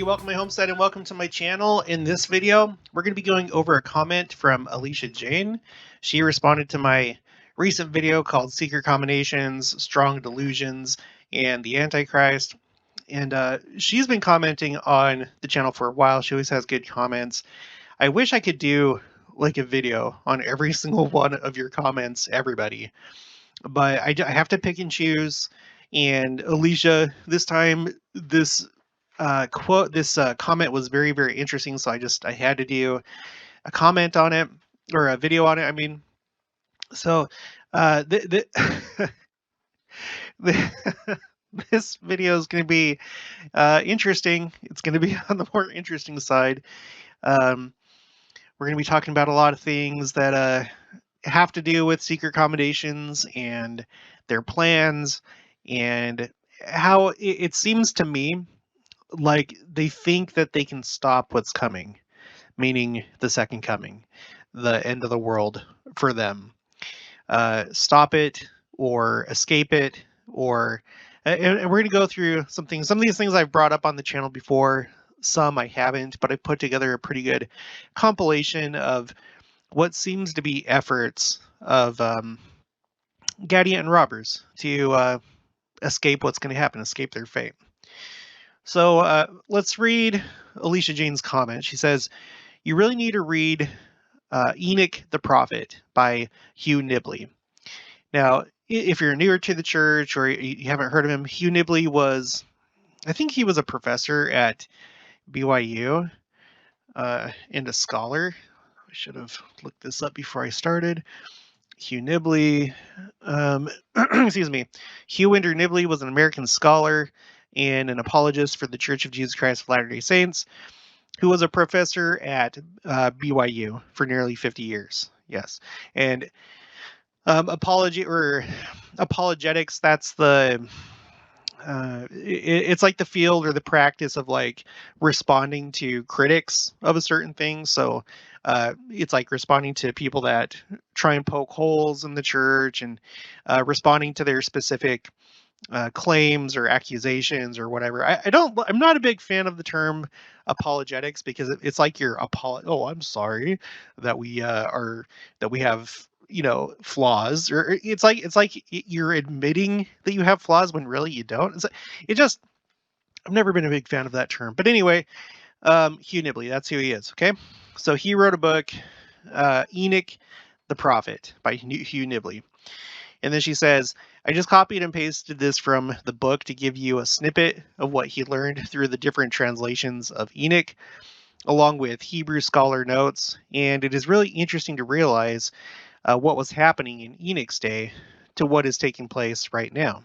welcome to my homestead and welcome to my channel. In this video, we're going to be going over a comment from Alicia Jane. She responded to my recent video called Secret Combinations, Strong Delusions, and the Antichrist. And she's been commenting on the channel for a while. She always has good comments. I wish I could do like a video on every single one of your comments, everybody. But I have to pick and choose. And Alicia, this time, this comment was very, very interesting, so I had to do a comment on it, or a video on it, I mean. So this video is going to be interesting. It's going to be on the more interesting side. We're going to be talking about a lot of things that have to do with secret combinations and their plans, and how it seems to me like they think that they can stop what's coming, meaning the second coming, the end of the world for them. Stop it or escape it, or and we're going to go through some things. Some of these things I've brought up on the channel before, some I haven't, but I put together a pretty good compilation of what seems to be efforts of Gadian robbers to escape what's going to happen, escape their fate. So let's read Alicia Jane's comment. She says, "You really need to read Enoch the Prophet by Hugh Nibley." Now, if you're newer to the church or you haven't heard of him, Hugh Nibley was, I think he was a professor at BYU and a scholar. I should have looked this up before I started. Hugh Nibley, excuse me, Hugh Winder Nibley was an American scholar and an apologist for the Church of Jesus Christ of Latter-day Saints, who was a professor at BYU for nearly 50 years. Yes, and apologetics. That's the it's like the field or the practice of like responding to critics of a certain thing. So it's like responding to people that try and poke holes in the church, and responding to their specific claims or accusations or whatever. I'm not a big fan of the term apologetics, because it's like you're I'm sorry that we have flaws, or it's like you're admitting that you have flaws when really you don't. I've never been a big fan of that term. But anyway, Hugh Nibley, that's who he is. Okay, so he wrote a book, Enoch the Prophet by Hugh Nibley. And then she says, "I just copied and pasted this from the book to give you a snippet of what he learned through the different translations of Enoch, along with Hebrew scholar notes. And it is really interesting to realize what was happening in Enoch's day to what is taking place right now."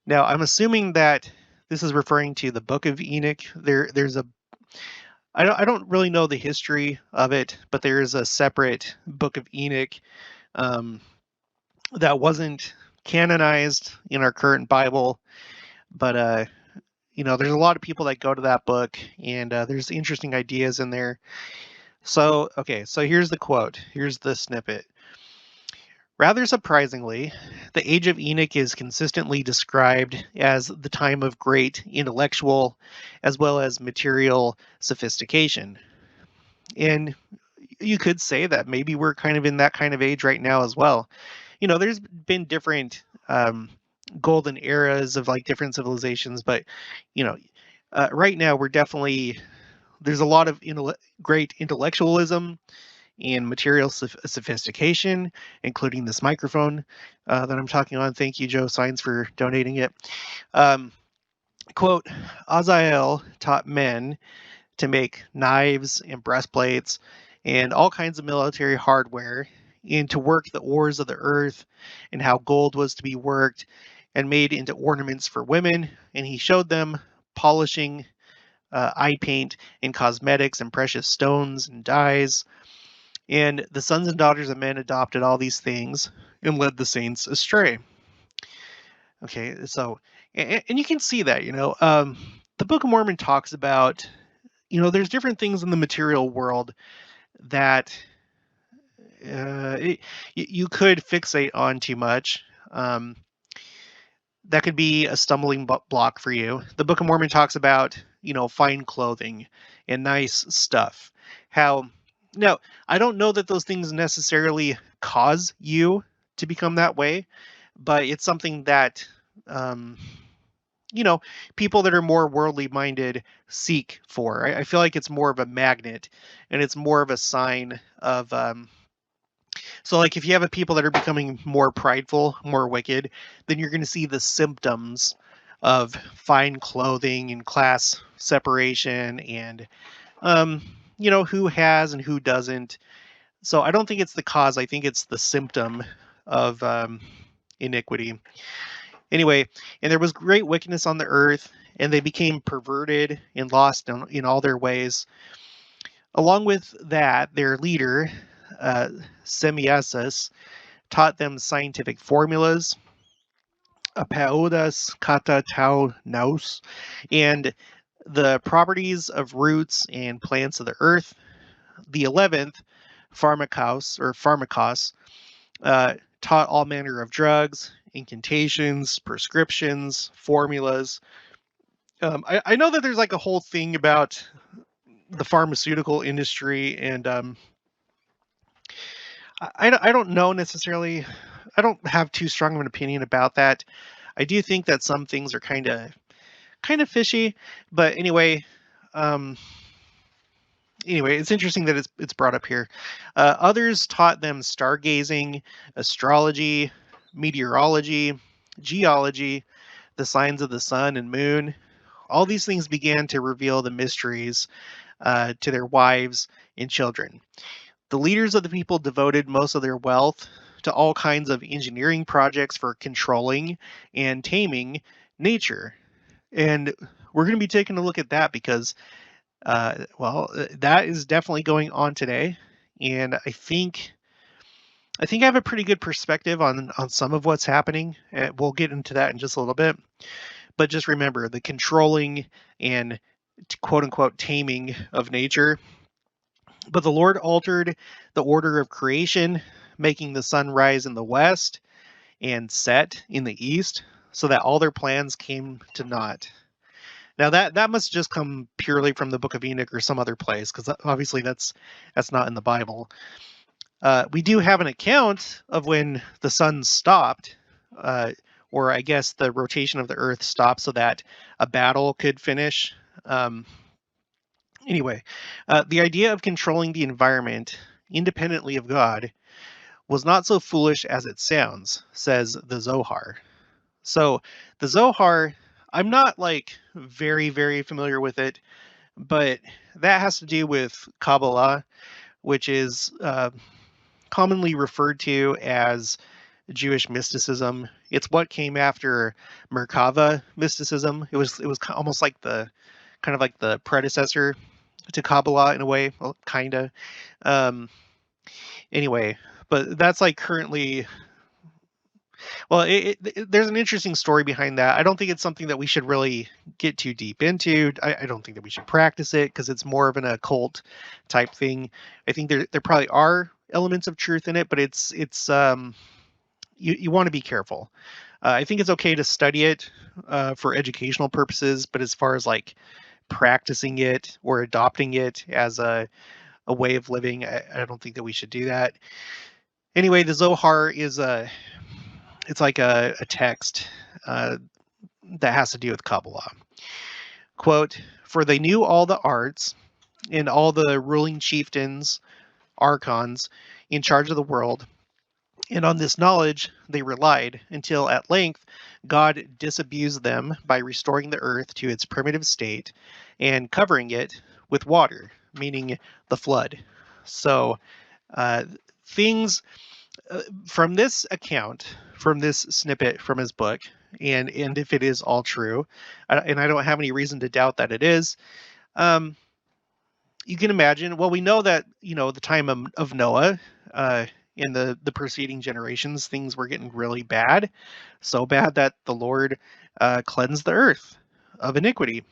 Now, I'm assuming that this is referring to the Book of Enoch. I don't really know the history of it, but there is a separate Book of Enoch that wasn't canonized in our current Bible, but there's a lot of people that go to that book, and there's interesting ideas in there. So here's the quote. Here's the snippet. "Rather surprisingly, the age of Enoch is consistently described as the time of great intellectual as well as material sophistication." And you could say that maybe we're kind of in that kind of age right now as well. There's been different golden eras of like different civilizations, but right now there's a lot of great intellectualism and material sophistication, including this microphone that I'm talking on. Thank you, Joe Signs, for donating it. Quote, "Azael taught men to make knives and breastplates and all kinds of military hardware, and to work the ores of the earth, and how gold was to be worked and made into ornaments for women. And he showed them polishing eye paint and cosmetics and precious stones and dyes. And the sons and daughters of men adopted all these things and led the saints astray." Okay, so, and you can see that, the Book of Mormon talks about, there's different things in the material world that you could fixate on too much. That could be a stumbling block for you. The Book of Mormon talks about, fine clothing and nice stuff. How now I don't know that those things necessarily cause you to become that way, but it's something that um, you know, people that are more worldly minded seek for. I feel like it's more of a magnet, and it's more of a sign of so like if you have a people that are becoming more prideful, more wicked, then you're going to see the symptoms of fine clothing and class separation and um who has and who doesn't. So I don't think it's the cause, I think it's the symptom of iniquity. Anyway, and there was great wickedness on the earth, and they became perverted and lost in all their ways. Along with that, their leader, uh, Semiosis, taught them scientific formulas, apeudas kata tau nous, and the properties of roots and plants of the earth. The 11th, Pharmakos, taught all manner of drugs, incantations, prescriptions, formulas. I know that there's like a whole thing about the pharmaceutical industry, and I don't know necessarily. I don't have too strong of an opinion about that. I do think that some things are kind of fishy, but um, anyway, it's interesting that it's brought up here. Others taught them stargazing, astrology, meteorology, geology, the signs of the sun and moon. All these things began to reveal the mysteries to their wives and children. The leaders of the people devoted most of their wealth to all kinds of engineering projects for controlling and taming nature. And we're going to be taking a look at that because, that is definitely going on today. And I think I have a pretty good perspective on some of what's happening. We'll get into that in just a little bit. But just remember the controlling and quote unquote taming of nature. But the Lord altered the order of creation, making the sun rise in the west and set in the east, so that all their plans came to naught. Now that must just come purely from the Book of Enoch or some other place, because obviously that's not in the Bible. We do have an account of when the sun stopped, or I guess the rotation of the Earth stopped so that a battle could finish. Um, Anyway, the idea of controlling the environment independently of God was not so foolish as it sounds, says the Zohar. So, the Zohar, I'm not like very, very familiar with it, but that has to do with Kabbalah, which is commonly referred to as Jewish mysticism. It's what came after Merkava mysticism. It was almost like the kind of like the predecessor to Kabbalah in a way, well, kinda. Um, anyway, but that's like currently. Well, there's an interesting story behind that. I don't think it's something that we should really get too deep into. I don't think that we should practice it because it's more of an occult type thing. I think there probably are elements of truth in it, but it's you want to be careful. I think it's okay to study it for educational purposes, but as far as like practicing it or adopting it as a way of living, I don't think that we should do that. Anyway, the Zohar is it's like a text uh, that has to do with Kabbalah. Quote, for they knew all the arts and all the ruling chieftains, archons, in charge of the world, and on this knowledge they relied until at length God disabused them by restoring the earth to its primitive state and covering it with water, meaning the flood. So uh, things from this account, from this snippet from his book, and if it is all true, and I don't have any reason to doubt that it is, um, you can imagine. Well, we know that the time of Noah. In the preceding generations, things were getting really bad, so bad that the Lord cleansed the earth of iniquity.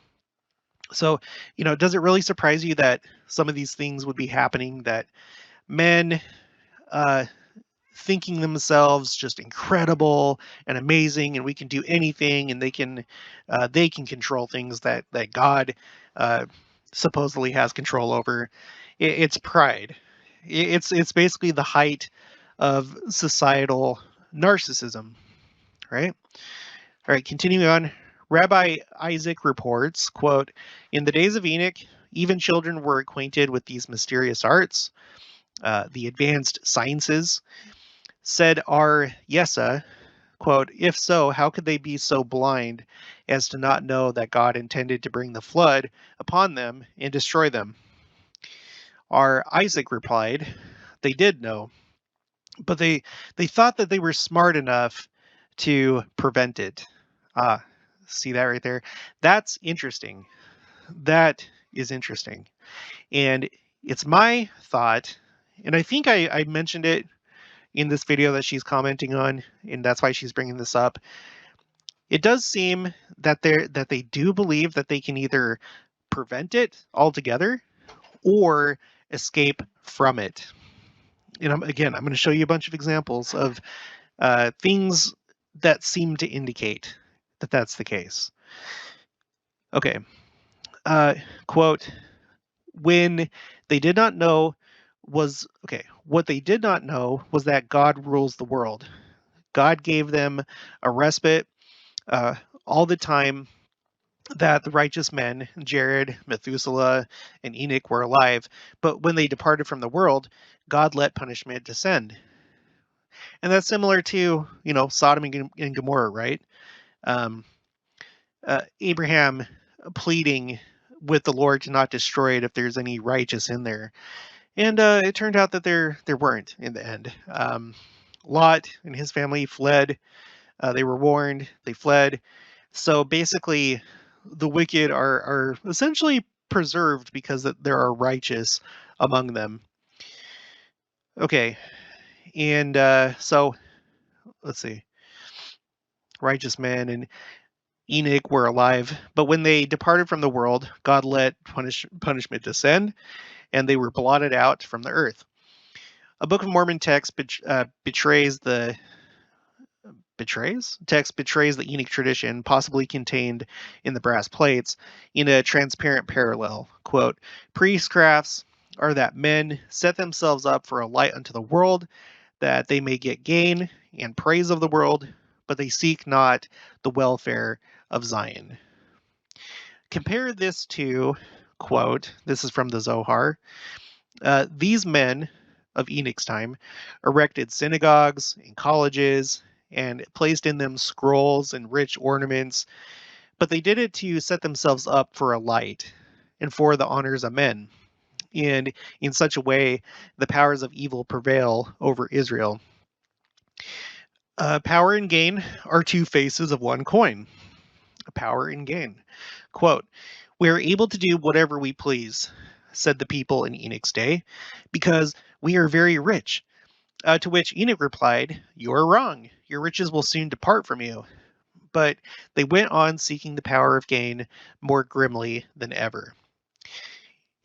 So, does it really surprise you that some of these things would be happening? That men, uh, thinking themselves just incredible and amazing, and we can do anything, and they can control things that God uh, supposedly has control over. It's pride. It's basically the height of societal narcissism, right? All right, continuing on. Rabbi Isaac reports, quote, "In the days of Enoch, even children were acquainted with these mysterious arts, the advanced sciences. Said R. Yesa, quote, if so, how could they be so blind as to not know that God intended to bring the flood upon them and destroy them? R. Isaac replied, they did know, but they thought that they were smart enough to prevent it." Ah, see that right there? That's interesting. That is interesting. And it's my thought, and I think I mentioned it in this video that she's commenting on, and that's why she's bringing this up. It does seem that they do believe that they can either prevent it altogether or escape from it. And I'm going to show you a bunch of examples of things that seem to indicate that that's the case. Okay. Quote, when they did not know was, okay, what they did not know was that God rules the world. God gave them a respite uh, all the time that the righteous men, Jared, Methuselah, and Enoch, were alive. But when they departed from the world, God let punishment descend. And that's similar to, Sodom and Gomorrah, right? Um, Abraham pleading with the Lord to not destroy it if there's any righteous in there. And it turned out that there weren't in the end. Lot and his family fled. They were warned. They fled. So basically, the wicked are essentially preserved because there are righteous among them. Okay, and so let's see. Righteous men and Enoch were alive, but when they departed from the world, God let punishment descend, and they were blotted out from the earth. A Book of Mormon text betrays the Enoch tradition, possibly contained in the brass plates, in a transparent parallel. Quote, priestcrafts are that men set themselves up for a light unto the world, that they may get gain and praise of the world, but they seek not the welfare of Zion. Compare this to, quote, this is from the Zohar, these men of Enoch's time erected synagogues and colleges and placed in them scrolls and rich ornaments, but they did it to set themselves up for a light and for the honors of men. And in such a way, the powers of evil prevail over Israel. Power and gain are two faces of one coin. Power and gain. Quote, we are able to do whatever we please, said the people in Enoch's day, because we are very rich. To which Enoch replied, you are wrong. Your riches will soon depart from you. But they went on seeking the power of gain more grimly than ever.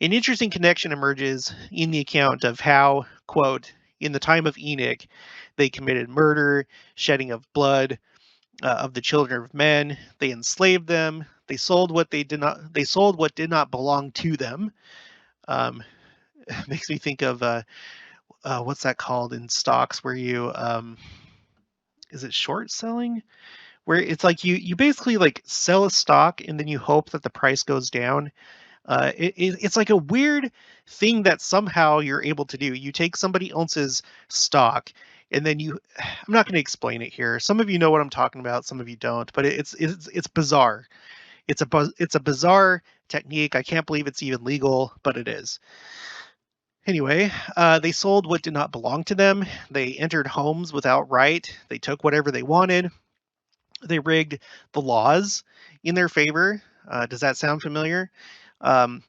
An interesting connection emerges in the account of how, quote, in the time of Enoch, they committed murder, shedding of blood of the children of men. They enslaved them. They sold what did not belong to them. Makes me think of what's that called in stocks where you is it short selling? Where it's like you basically like sell a stock and then you hope that the price goes down. It's like a weird thing that somehow you're able to do. You take somebody else's stock and then I'm not going to explain it here. Some of you know what I'm talking about, some of you don't, but it's bizarre. It's a bizarre technique. I can't believe it's even legal, but it is. Anyway, they sold what did not belong to them. They entered homes without right. They took whatever they wanted. They rigged the laws in their favor. Does that sound familiar? And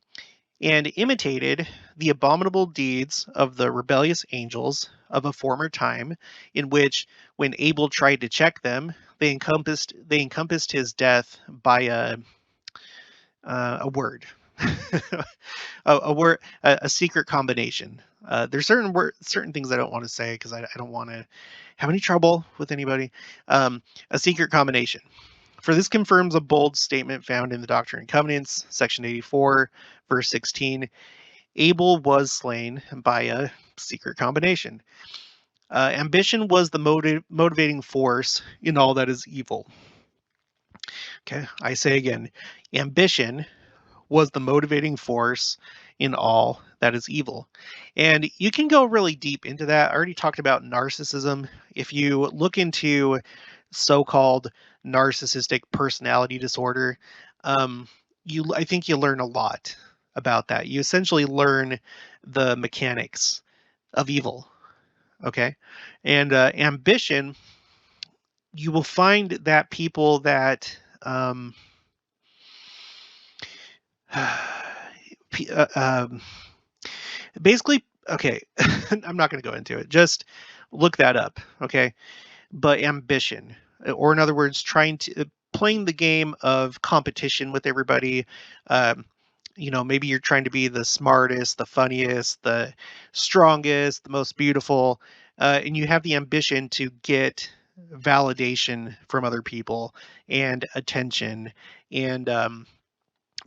imitated the abominable deeds of the rebellious angels of a former time, in which, when Abel tried to check them, they encompassed his death by a word. a word, a secret combination. There's certain things I don't want to say because I don't want to have any trouble with anybody. A secret combination. For this confirms a bold statement found in the Doctrine and Covenants, section 84, verse 16. Abel was slain by a secret combination. Ambition was the motivating force in all that is evil. Okay, I say again, ambition was the motivating force in all that is evil. And you can go really deep into that. I already talked about narcissism. If you look into so-called narcissistic personality disorder, I think you learn a lot about that. You essentially learn the mechanics of evil. Okay, and ambition, you will find that people that basically, okay, I'm not going to go into it. Just look that up, okay? But ambition, or in other words, trying to playing the game of competition with everybody. Maybe you're trying to be the smartest, the funniest, the strongest, the most beautiful, and you have the ambition to get validation from other people and attention and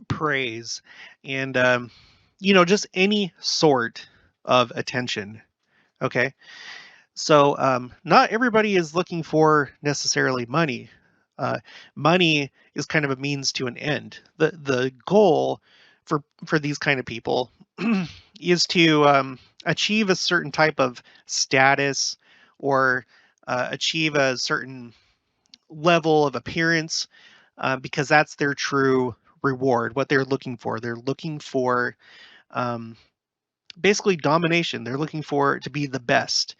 praise and just any sort of attention. Okay, so not everybody is looking for necessarily money. uh, Money is kind of a means to an end. The goal for these kind of people is to achieve a certain type of status or achieve a certain level of appearance, because that's their true reward, what they're looking for. They're looking for um, basically domination. They're looking for to be the best.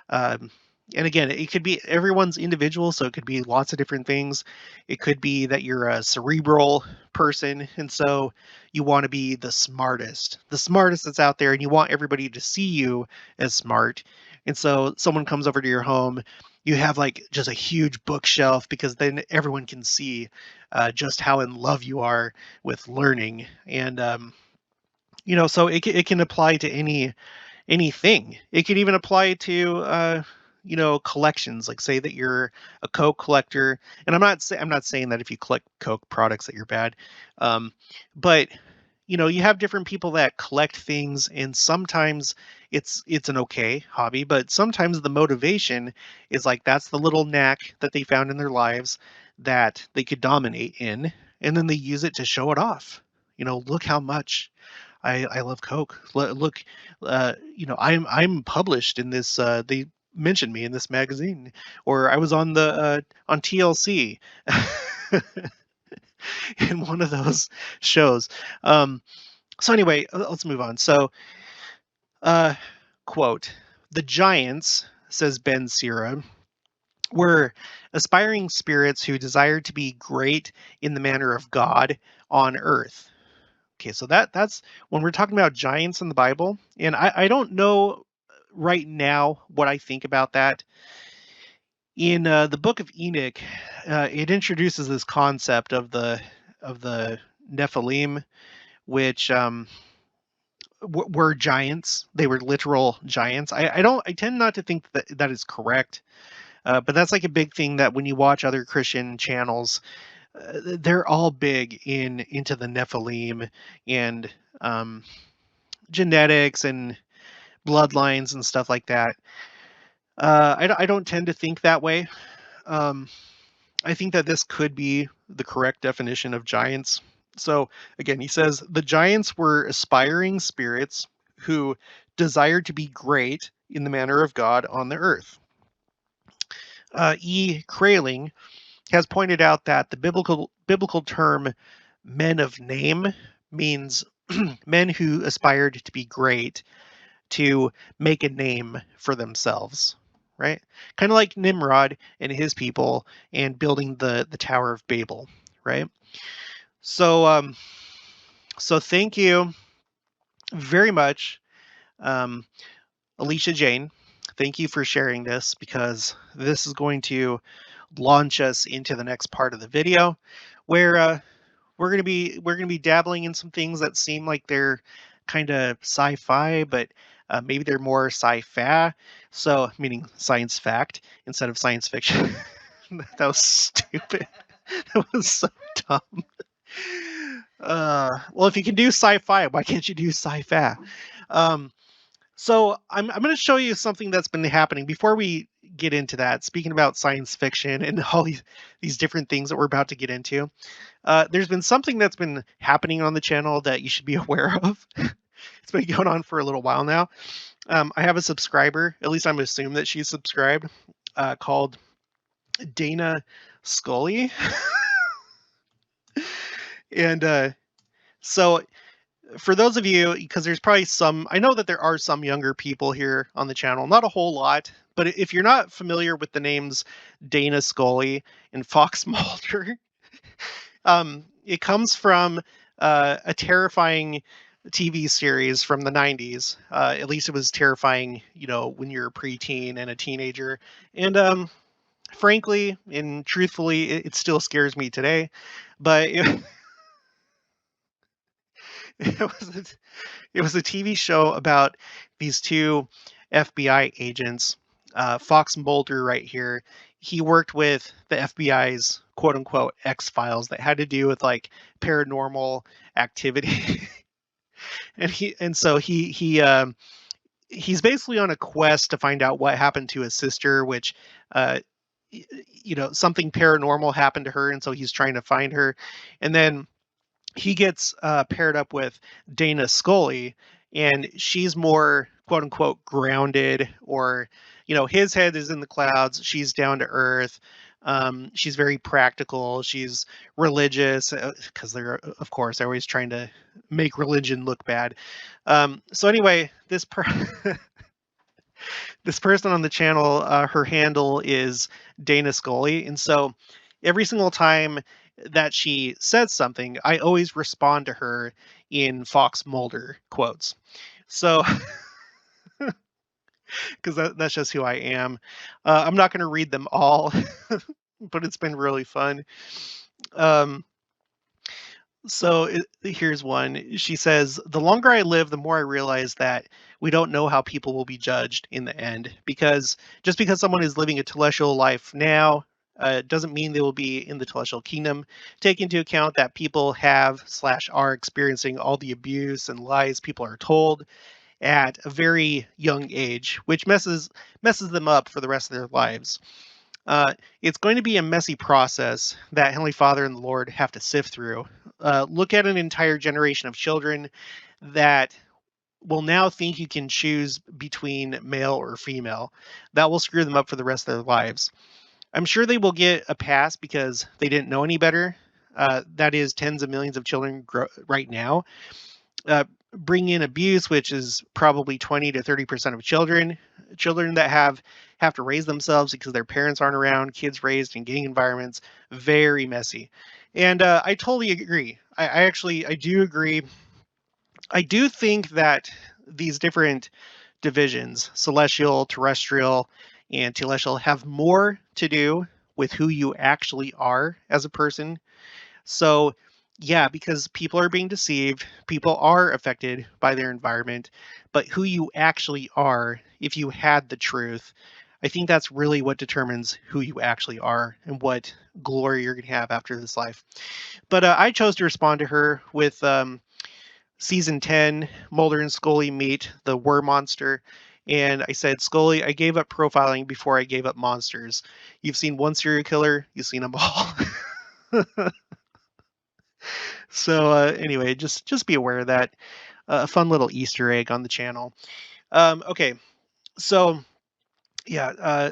Um, and again, it could be everyone's individual, so it could be lots of different things. It could be that you're a cerebral person, and so you want to be the smartest that's out there, and you want everybody to see you as smart. And so someone comes over to your home, you have like just a huge bookshelf because then everyone can see just how in love you are with learning. And so it can apply to anything. It could even apply to collections. Like say that you're a Coke collector, and I'm not saying that if you collect Coke products that you're bad, but you have different people that collect things, and sometimes it's an okay hobby, but sometimes the motivation is like that's the little knack that they found in their lives that they could dominate in, and then they use it to show it off. Look how much I love Coke. Look, I'm published in this. They mentioned me in this magazine, or I was on TLC in one of those shows. So anyway, let's move on. So, uh, quote: "The giants," says Ben Sira, "were aspiring spirits who desired to be great in the manner of God on earth." Okay, so that's when we're talking about giants in the Bible, and I don't know right now what I think about that. In the Book of Enoch, it introduces this concept of the Nephilim, which were giants. They were literal giants. I tend not to think that that is correct, but that's like a big thing that when you watch other Christian channels, they're all big into the Nephilim and um, genetics and bloodlines and stuff like that. I don't tend to think that way. Um, I think that this could be the correct definition of giants. So again, he says the giants were aspiring spirits who desired to be great in the manner of God on the earth. E. Kraling has pointed out that the biblical term "men of name" means men who aspired to be great, to make a name for themselves, right? Kind of like Nimrod and his people and building the Tower of Babel, right? So so thank you very much, um, Alicia Jane. Thank you for sharing this, because this is going to launch us into the next part of the video where we're gonna be dabbling in some things that seem like they're kind of sci-fi, but maybe they're more sci-fa. So meaning science fact instead of science fiction. That was stupid. That was so dumb. Well, if you can do sci-fi, why can't you do sci-fi? Um, so I'm going to show you something that's been happening before we get into that. Speaking about science fiction and all these different things that we're about to get into, there's been something that's been happening on the channel that you should be aware of. It's been going on for a little while now. I have a subscriber, at least I'm assuming that she's subscribed, called Dana Scully. And so for those of you, because there's probably some, I know that there are some younger people here on the channel, not a whole lot, but if you're not familiar with the names Dana Scully and Fox Mulder, it comes from a terrifying TV series from the 90s. At least it was terrifying, when you're a preteen and a teenager. And frankly and truthfully, it still scares me today. But it was a TV show about these two FBI agents. Fox Mulder, right here, he worked with the FBI's quote unquote X Files that had to do with like paranormal activity. And he's basically on a quest to find out what happened to his sister, which uh, something paranormal happened to her, and so he's trying to find her. And then he gets paired up with Dana Scully, and she's more quote unquote grounded, or his head is in the clouds, she's down to earth. She's very practical, she's religious, because of course they're always trying to make religion look bad. So anyway, this person on the channel, her handle is Dana Scully, and so every single time that she says something, I always respond to her in Fox Mulder quotes. So, because that's just who I am. I'm not going to read them all, but it's been really fun. Um, Here's one. She says, "The longer I live, the more I realize that we don't know how people will be judged in the end. Because just because someone is living a telestial life now doesn't mean they will be in the telestial kingdom. Take into account that people have/are experiencing all the abuse and lies people are told at a very young age, which messes them up for the rest of their lives. It's going to be a messy process that Heavenly Father and the Lord have to sift through. Look at an entire generation of children that will now think you can choose between male or female. That will screw them up for the rest of their lives. I'm sure they will get a pass because they didn't know any better. That is tens of millions of children right now. Bring in abuse, which is probably 20 to 30% of children that have to raise themselves because their parents aren't around, kids raised in gang environments, very messy. And I totally agree. I do agree. I do think that these different divisions, celestial, terrestrial, and telestial, have more to do with who you actually are as a person. So, yeah, because people are being deceived, people are affected by their environment, but who you actually are, if you had the truth, I think that's really what determines who you actually are and what glory you're going to have after this life. But I chose to respond to her with season 10, Mulder and Scully meet the Were Monster. And I said, Scully, I gave up profiling before I gave up monsters. You've seen one serial killer, you've seen them all. So anyway, just be aware of that. A fun little Easter egg on the channel. Okay, so yeah,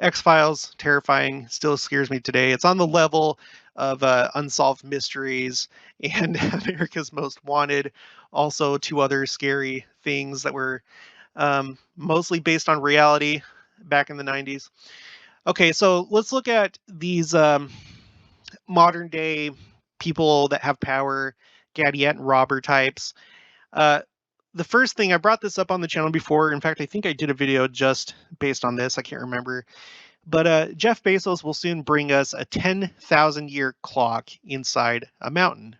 X-Files, terrifying, still scares me today. It's on the level of Unsolved Mysteries and America's Most Wanted. Also, two other scary things that were mostly based on reality back in the 90s. Okay, so let's look at these modern day people that have power, Gadiet and robber types. The first thing, I brought this up on the channel before. In fact, I think I did a video just based on this. I can't remember. But Jeff Bezos will soon bring us a 10,000 year clock inside a mountain.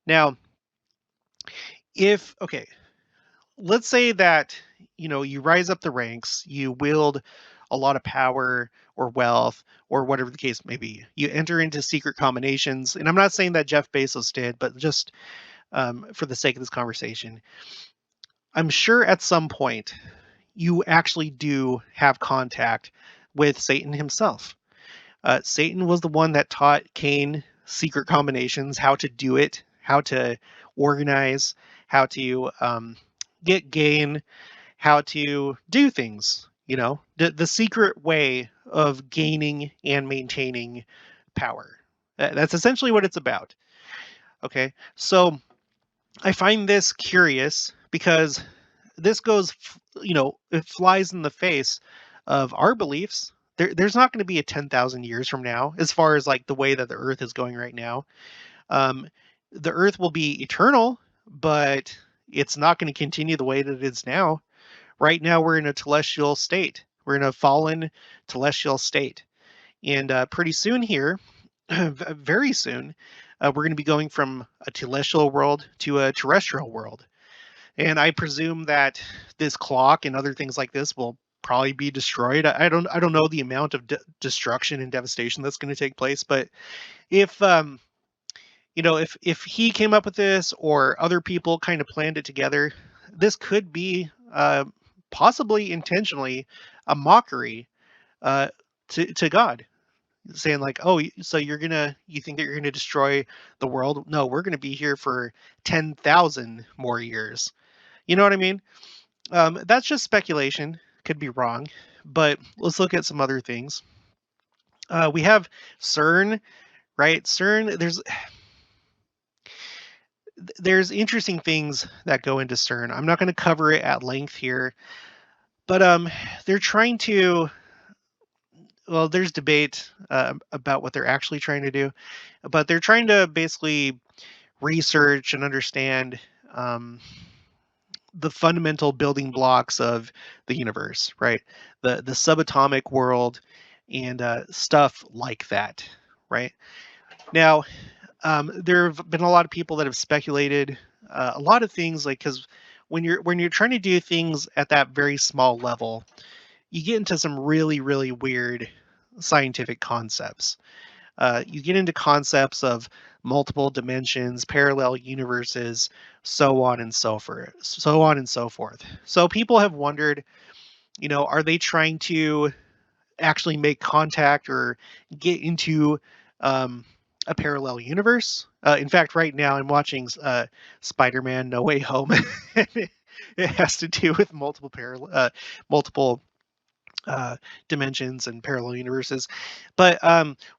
Now, if okay, let's say that you rise up the ranks, you wield a lot of power or wealth or whatever the case may be. You enter into secret combinations, and I'm not saying that Jeff Bezos did, but just for the sake of this conversation, I'm sure at some point you actually do have contact with Satan himself. Satan was the one that taught Cain secret combinations, how to do it, how to organize, how to get gain, how to do things. The secret way of gaining and maintaining power. That's essentially what it's about. Okay, so I find this curious because this goes, it flies in the face of our beliefs. There's not going to be a 10,000 years from now, as far as like the way that the Earth is going right now. Um, the Earth will be eternal, but it's not going to continue the way that it is now. Right now, we're in a telestial state. We're in a fallen telestial state, and pretty soon here, very soon, we're going to be going from a telestial world to a terrestrial world. And I presume that this clock and other things like this will probably be destroyed. I don't know the amount of destruction and devastation that's going to take place, but if if he came up with this or other people kind of planned it together, this could be possibly intentionally a mockery uh, to God, saying like, oh, so you think that you're gonna destroy the world? No, we're gonna be here for 10,000 more years. You know what I mean? That's just speculation. Could be wrong, but let's look at some other things. We have CERN, right? CERN. There's interesting things that go into CERN. I'm not going to cover it at length here, but they're trying to. Well, there's debate about what they're actually trying to do, but they're trying to basically research and understand um, the fundamental building blocks of the universe, right? The subatomic world and stuff like that, right? Now, there have been a lot of people that have speculated a lot of things, like because when you're trying to do things at that very small level, you get into some really weird scientific concepts. You get into concepts of multiple dimensions, parallel universes, so on and so forth, so on and so forth. So people have wondered, are they trying to actually make contact or get into um, a parallel universe? In fact, right now I'm watching Spider-Man: No Way Home. It has to do with multiple dimensions and parallel universes. But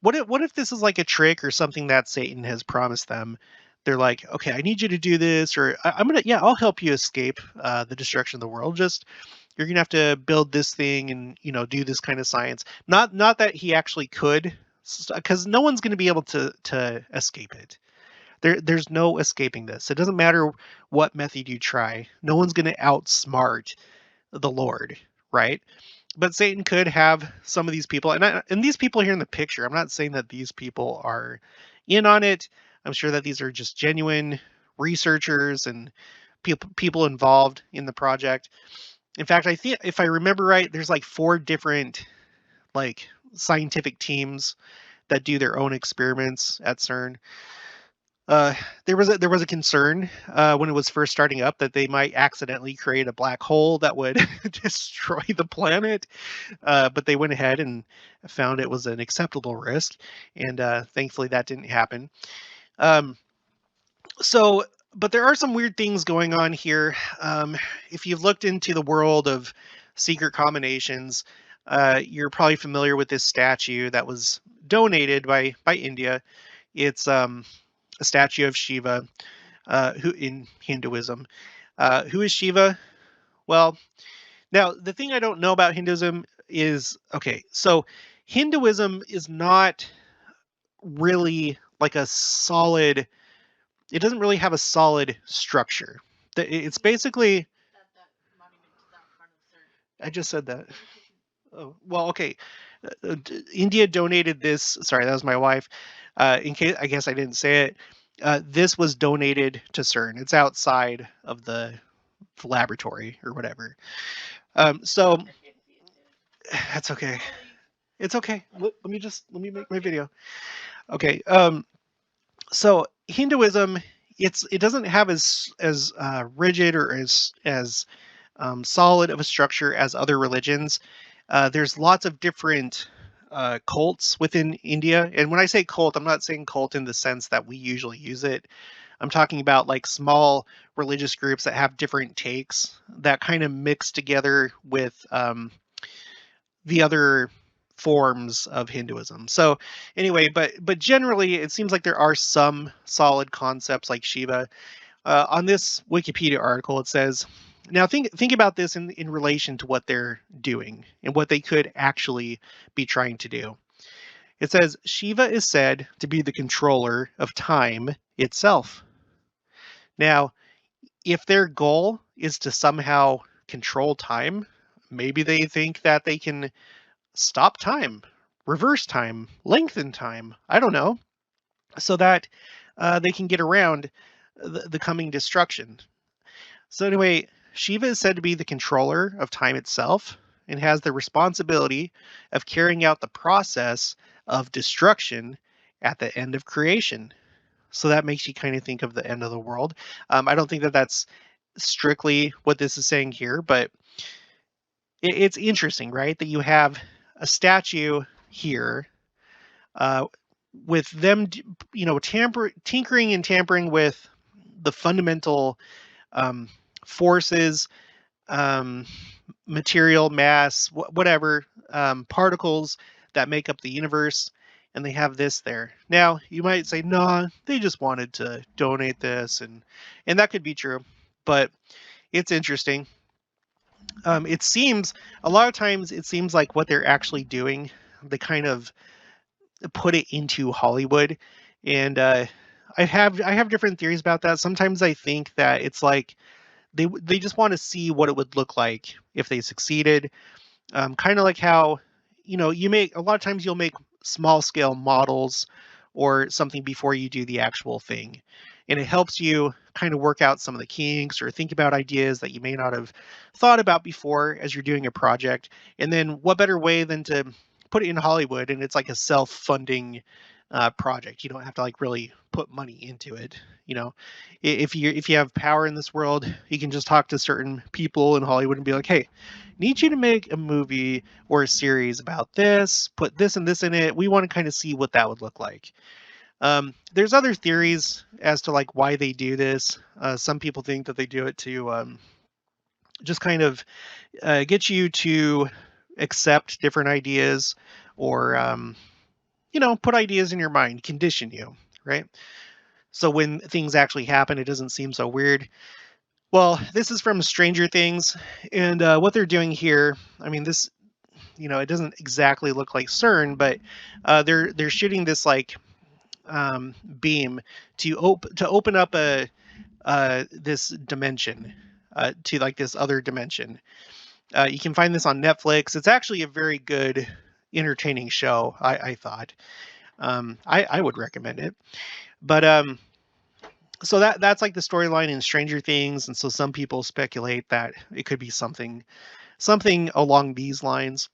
what if this is like a trick or something that Satan has promised them? They're like, okay, I need you to do this, or I'm gonna, yeah, I'll help you escape the destruction of the world. Just you're gonna have to build this thing and do this kind of science. Not that he actually could, because no one's gonna be able to escape it. There's no escaping this. It doesn't matter what method you try. No one's gonna outsmart the Lord, right? But Satan could have some of these people, and these people here in the picture. I'm not saying that these people are in on it. I'm sure that these are just genuine researchers and people involved in the project. In fact, I think if I remember right, there's like 4 different like scientific teams that do their own experiments at CERN. Uh, there was a concern when it was first starting up that they might accidentally create a black hole that would destroy the planet, but they went ahead and found it was an acceptable risk, and thankfully that didn't happen. Um, so, but there are some weird things going on here. If you've looked into the world of secret combinations, you're probably familiar with this statue that was donated by India. It's a statue of Shiva, who in Hinduism. Who is Shiva? Well, now the thing I don't know about Hinduism is, okay, so Hinduism is not really like a solid. It doesn't really have a solid structure. It's basically. I just said that. Oh, well, okay. India donated this. Sorry, that was my wife. In case I guess I didn't say it. this was donated to CERN. It's outside of the laboratory or whatever. So that's okay. It's okay. Let me make my video. Okay. So Hinduism, it doesn't have as rigid or as solid of a structure as other religions. There's lots of different cults within India, and when I say cult, I'm not saying cult in the sense that we usually use it. I'm talking about like small religious groups that have different takes that kind of mix together with the other forms of Hinduism. So anyway, but generally, it seems like there are some solid concepts like Shiva. On this Wikipedia article, it says, now think about this in relation to what they're doing and what they could actually be trying to do. It says Shiva is said to be the controller of time itself. Now, if their goal is to somehow control time, maybe they think that they can stop time, reverse time, lengthen time. I don't know, so that they can get around the coming destruction. So anyway, Shiva is said to be the controller of time itself and has the responsibility of carrying out the process of destruction at the end of creation. So that makes you kind of think of the end of the world. I don't think that that's strictly what this is saying here, but it's interesting, right? That you have a statue here uh, with them, tinkering and tampering with the fundamental forces, um, material, mass, whatever, particles that make up the universe, and they have this there. Now, you might say, "No, they just wanted to donate this," and that could be true, but it's interesting. It seems a lot of times it seems like what they're actually doing, they kind of put it into Hollywood, and I have different theories about that. Sometimes I think that it's like they just want to see what it would look like if they succeeded. Kind of like how, you make a lot of times you'll make small scale models or something before you do the actual thing, and it helps you kind of work out some of the kinks or think about ideas that you may not have thought about before as you're doing a project. And then what better way than to put it in Hollywood, and it's like a self-funding project. You don't have to like really put money into it. If you have power in this world, you can just talk to certain people in Hollywood and be like, "Hey, need you to make a movie or a series about this. Put this and this in it. We want to kind of see what that would look like." There's other theories as to like why they do this. Some people think that they do it to just kind of get you to accept different ideas, or put ideas in your mind, condition you, right? So when things actually happen, it doesn't seem so weird. Well, this is from Stranger Things, and what they're doing here, I mean, this, it doesn't exactly look like CERN, but they're shooting this like beam to open up this dimension to like this other dimension. You can find this on Netflix. It's actually a very good, entertaining show. I thought. I would recommend it. But so that's like the storyline in Stranger Things, and so some people speculate that it could be something along these lines.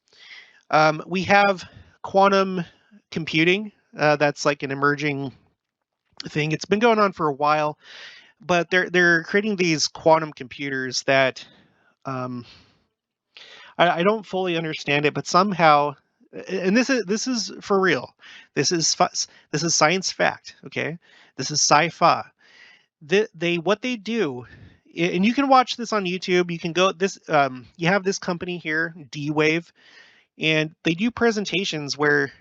We have quantum computing. That's like an emerging thing. It's been going on for a while, but they're creating these quantum computers that um, I don't fully understand it, but somehow, and this is for real. This is science fact. Okay, this is sci-fi. What they do, and you can watch this on YouTube. You can go this. You have this company here, D-Wave, and they do presentations where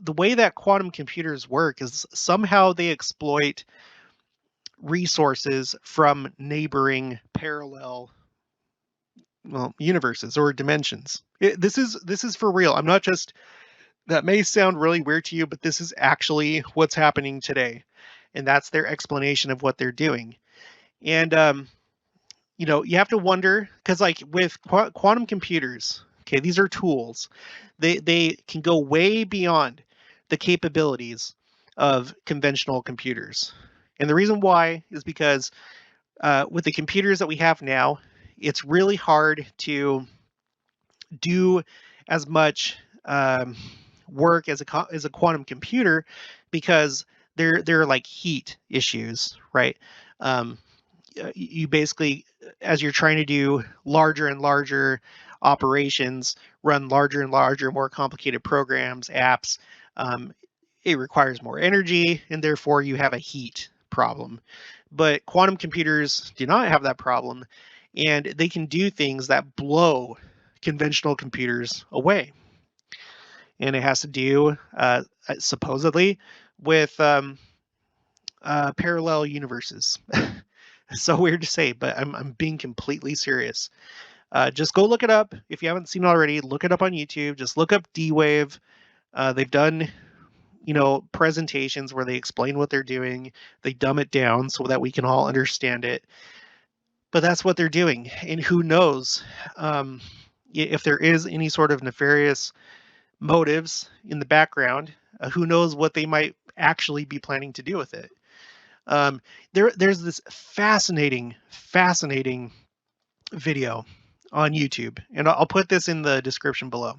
the way that quantum computers work is somehow they exploit resources from neighboring parallel, well, universes or dimensions. This is for real. I'm not just, that may sound really weird to you, but this is actually what's happening today, and that's their explanation of what they're doing. And you have to wonder, because like with quantum computers, okay, these are tools. They can go way beyond the capabilities of conventional computers. And the reason why is because with the computers that we have now, it's really hard to do as much work as a quantum computer because there are like heat issues, right? Um, you basically, as you're trying to do larger and larger operations, run larger and larger, more complicated programs, apps, um, it requires more energy, and therefore you have a heat problem. But quantum computers do not have that problem, and they can do things that blow conventional computers away. And it has to do, supposedly, with parallel universes. It's so weird to say, but I'm being completely serious. Just go look it up. If you haven't seen it already, look it up on YouTube. Just look up D-Wave. They've done, presentations where they explain what they're doing. They dumb it down so that we can all understand it. But that's what they're doing. And who knows if there is any sort of nefarious motives in the background, who knows what they might actually be planning to do with it. There's this fascinating video on YouTube, and I'll put this in the description below,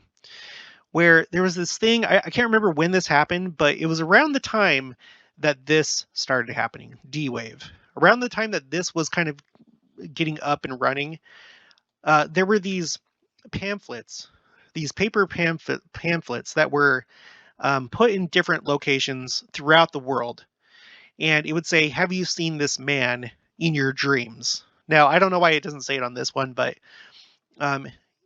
where there was this thing, I can't remember when this happened, but it was around the time that this started happening, D-Wave. Around the time that this was kind of getting up and running, there were these pamphlets, these paper pamphlets that were put in different locations throughout the world. And it would say, "Have you seen this man in your dreams?" Now, I don't know why it doesn't say it on this one, but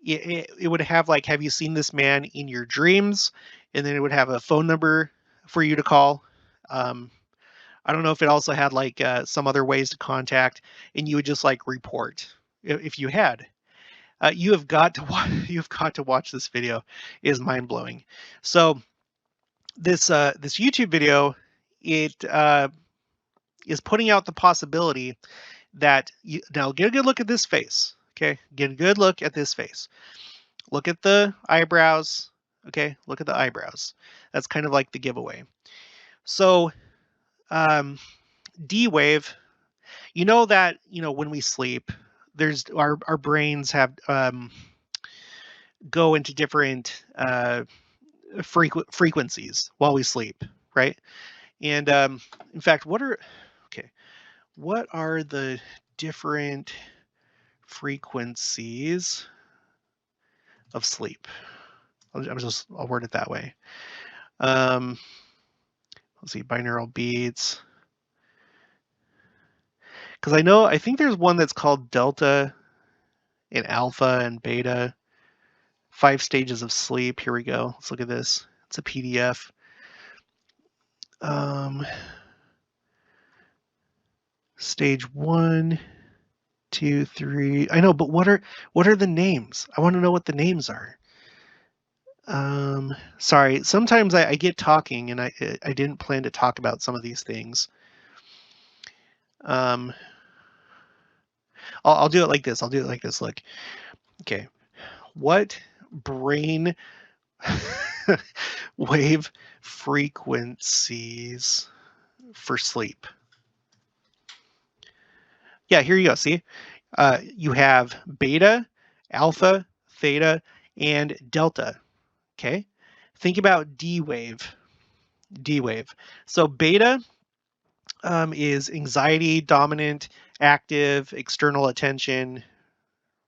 it would have like, "Have you seen this man in your dreams?" And then it would have a phone number for you to call. I don't know if it also had like some other ways to contact, and you would just like report if you had. You have got to watch this video. It is mind blowing. So this YouTube video, it is putting out the possibility that now get a good look at this face. Okay, get a good look at this face. Look at the eyebrows. Okay, look at the eyebrows. That's kind of like the giveaway. So D-Wave, that when we sleep, there's our brains have go into different frequencies while we sleep, right? And in fact, what are the different frequencies of sleep? I'll word it that way. Let's see, binaural beats. Because I think there's one that's called delta and alpha and beta. 5 stages of sleep. Here we go. Let's look at this. It's a PDF. Stage 1, 2, 3. I know, but what are the names? I want to know what the names are. Sorry. Sometimes I get talking and I didn't plan to talk about some of these things. I'll do it like this. Look. Okay. What brain wave frequencies for sleep? Yeah, here you go. See, you have beta, alpha, theta, and delta. Okay, think about D-Wave. So beta is anxiety, dominant, active, external attention,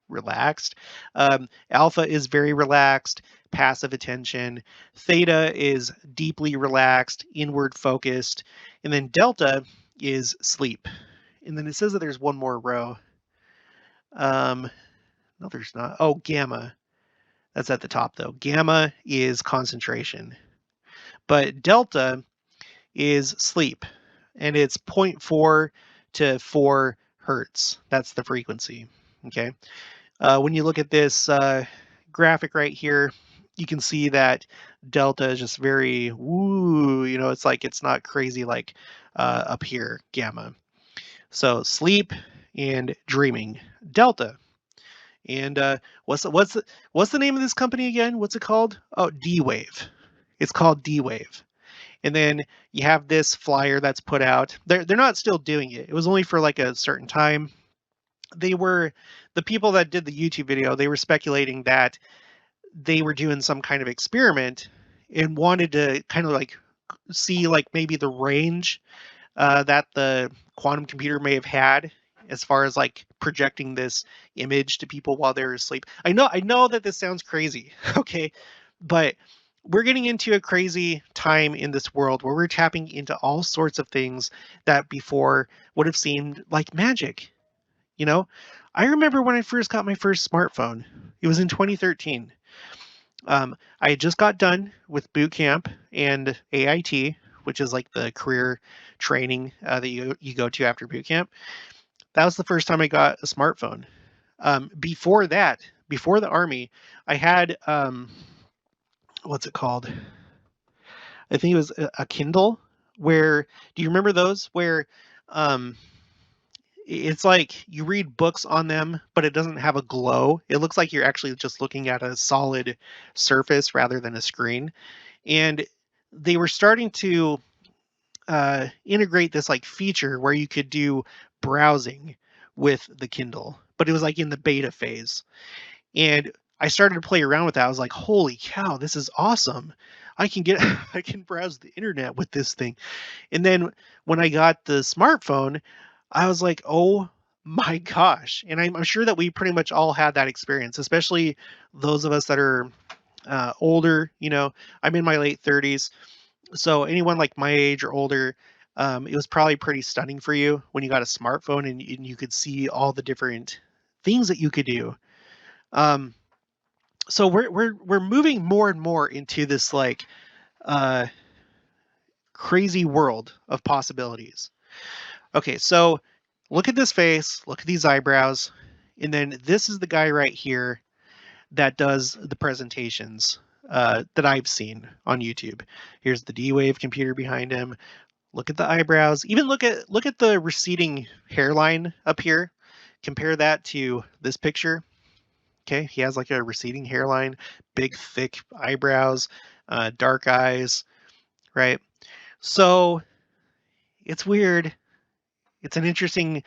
relaxed. Alpha is very relaxed, passive attention. Theta is deeply relaxed, inward focused. And then delta is sleep. And then it says that there's one more row. No, there's not. Oh, gamma. That's at the top, though. Gamma is concentration. But delta is sleep. And it's 0.4 to 4 hertz. That's the frequency. Okay. When you look at this graphic right here, you can see that delta is just very woo. It's not crazy like up here, gamma. So sleep and dreaming, delta. And what's the name of this company again? What's it called? Oh, D-Wave. It's called D-Wave. And then you have this flyer that's put out. They're not still doing it. It was only for like a certain time. The people that did the YouTube video, they were speculating that they were doing some kind of experiment and wanted to kind of like see like maybe the range that the quantum computer may have had as far as like projecting this image to people while they're asleep. I know that this sounds crazy, okay, but we're getting into a crazy time in this world where we're tapping into all sorts of things that before would have seemed like magic. You know, I remember when I first got my first smartphone. It was in 2013. I had just got done with boot camp and AIT, which is like the career training that you go to after boot camp. That was the first time I got a smartphone. Before that, before the army, I had what's it called? I think it was a Kindle. Where do you remember those? Where um, it's like you read books on them, but it doesn't have a glow. It looks like you're actually just looking at a solid surface rather than a screen. And they were starting to integrate this like feature where you could do browsing with the Kindle, but it was like in the beta phase. And I started to play around with that. I was like, holy cow, this is awesome. I can get I can browse the internet with this thing. And then when I got the smartphone, I was like, oh my gosh. And I'm sure that we pretty much all had that experience, especially those of us that are older. You know, I'm in my late 30s. So anyone like my age or older, it was probably pretty stunning for you when you got a smartphone and you could see all the different things that you could do. Um, so we're moving more and more into this like uh, crazy world of possibilities. Okay, so look at this face, look at these eyebrows, and then this is the guy right here that does the presentations that I've seen on YouTube. Here's the D-Wave computer behind him. Look at the eyebrows. Even look at the receding hairline up here. Compare that to this picture. Okay, he has like a receding hairline, big thick eyebrows, dark eyes, right? So it's weird. It's an interesting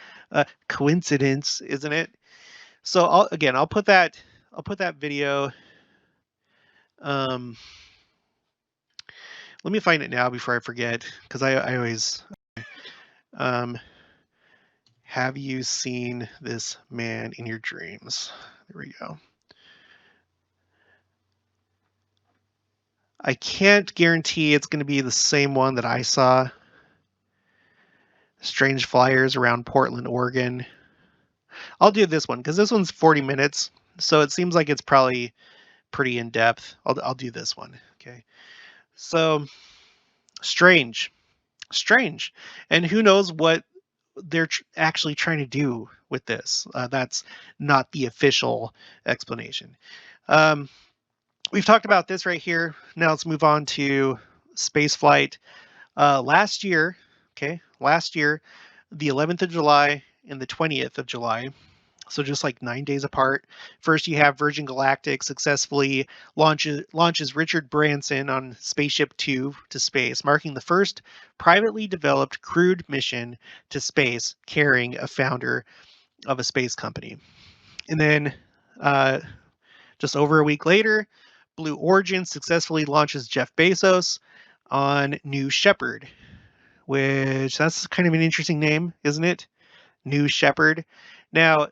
coincidence, isn't it? So I'll put that video. Um, let me find it now before I forget, because I always um, have you seen this man in your dreams? There we go. I can't guarantee it's going to be the same one that I saw. Strange flyers around Portland, Oregon. I'll do this one because this one's 40 minutes, so it seems like it's probably pretty in depth. I'll do this one. Okay. So strange, and who knows what they're actually trying to do with this. That's not the official explanation. Um, we've talked about this right here. Now let's move on to spaceflight. Last year, the 11th of July and the 20th of July, so just like 9 days apart. First, you have Virgin Galactic successfully launches Richard Branson on Spaceship Two to space, marking the first privately developed crewed mission to space carrying a founder of a space company. And then just over a week later, Blue Origin successfully launches Jeff Bezos on New Shepard, which that's kind of an interesting name, isn't it? New Shepard. Now,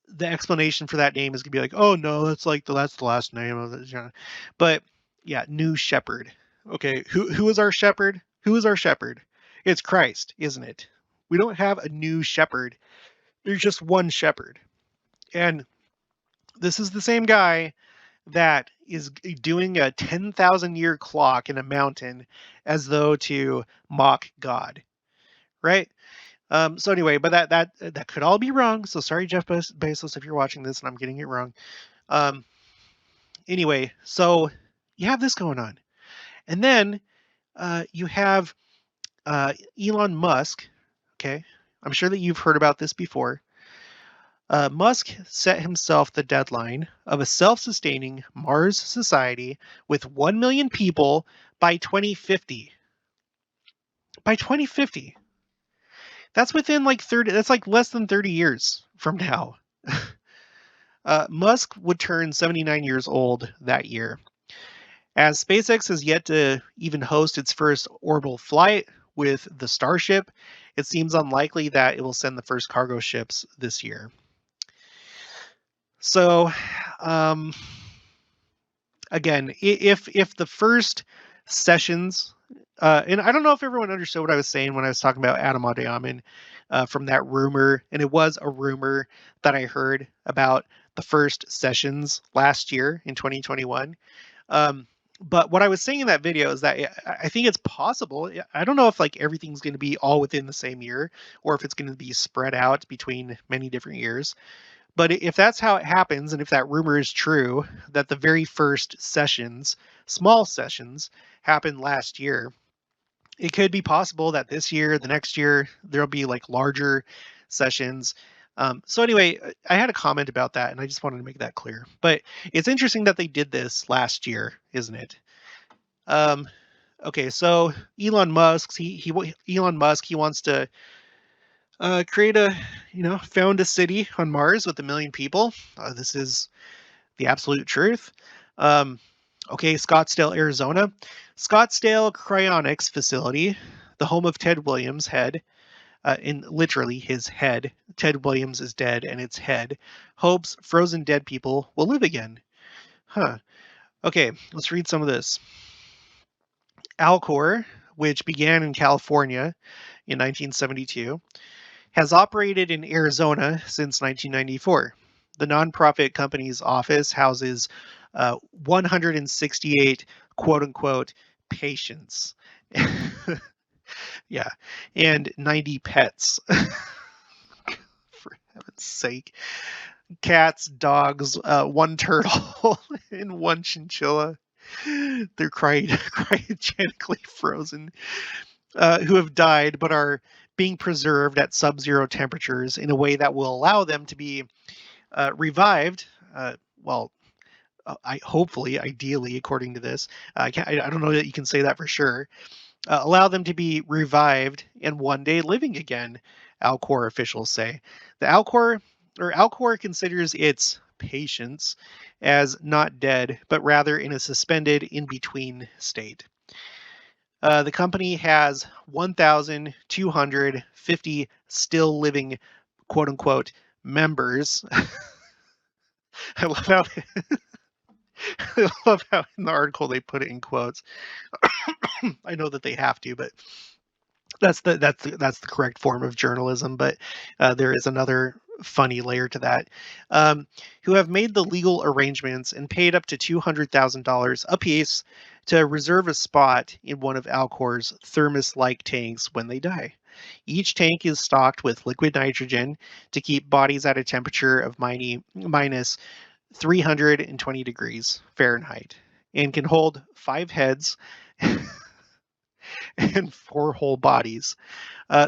the explanation for that name is gonna be like, oh no, that's the last name of it. But yeah, New Shepard. Okay, who is our shepherd? Who is our shepherd? It's Christ, isn't it? We don't have a new shepherd. There's just one shepherd. And this is the same guy that is doing a 10,000 year clock in a mountain as though to mock God, right? So anyway, but that could all be wrong. So sorry, Jeff Bezos, if you're watching this and I'm getting it wrong. Um, anyway, so you have this going on, and then you have Elon Musk. Okay, I'm sure that you've heard about this before. Musk set himself the deadline of a self-sustaining Mars society with 1 million people by 2050. by 2050. That's within like 30, that's like less than 30 years from now. Musk would turn 79 years old that year. As SpaceX has yet to even host its first orbital flight with the Starship, it seems unlikely that it will send the first cargo ships this year. So, again, if the first sessions, and I don't know if everyone understood what I was saying when I was talking about Adam Diamond from that rumor, and it was a rumor that I heard about the first sessions last year in 2021. But what I was saying in that video is that I think it's possible. I don't know if like everything's going to be all within the same year or if it's going to be spread out between many different years. But if that's how it happens, and if that rumor is true, that the very first sessions, small sessions, happened last year, it could be possible that this year, the next year, there'll be like larger sessions. So anyway, I had a comment about that, and I just wanted to make that clear. But it's interesting that they did this last year, isn't it? Okay, so Elon Musk, Elon Musk, he wants to create found a city on Mars with 1 million people. This is the absolute truth. Okay, Scottsdale, Arizona. Scottsdale Cryonics facility, the home of Ted Williams' head, in literally his head. Ted Williams is dead, and its head hopes frozen dead people will live again. Huh. Okay, let's read some of this. Alcor, which began in California in 1972, has operated in Arizona since 1994. The nonprofit company's office houses 168 quote unquote patients. Yeah, and 90 pets. For heaven's sake. Cats, dogs, one turtle, and one chinchilla. They're cryogenically frozen, who have died but are being preserved at sub-zero temperatures in a way that will allow them to be revived. Hopefully, ideally, according to this, I don't know that you can say that for sure. Allow them to be revived and one day living again, Alcor officials say. The Alcor considers its patients as not dead, but rather in a suspended in-between state. The company has 1,250 still living, quote unquote, members. I love how I love how in the article they put it in quotes. I know that they have to, but that's the correct form of journalism. But there is another funny layer to that. Who have made the legal arrangements and paid up to $200,000 apiece to reserve a spot in one of Alcor's thermos-like tanks when they die. Each tank is stocked with liquid nitrogen to keep bodies at a temperature of minus 320 degrees Fahrenheit and can hold 5 heads and 4 whole bodies.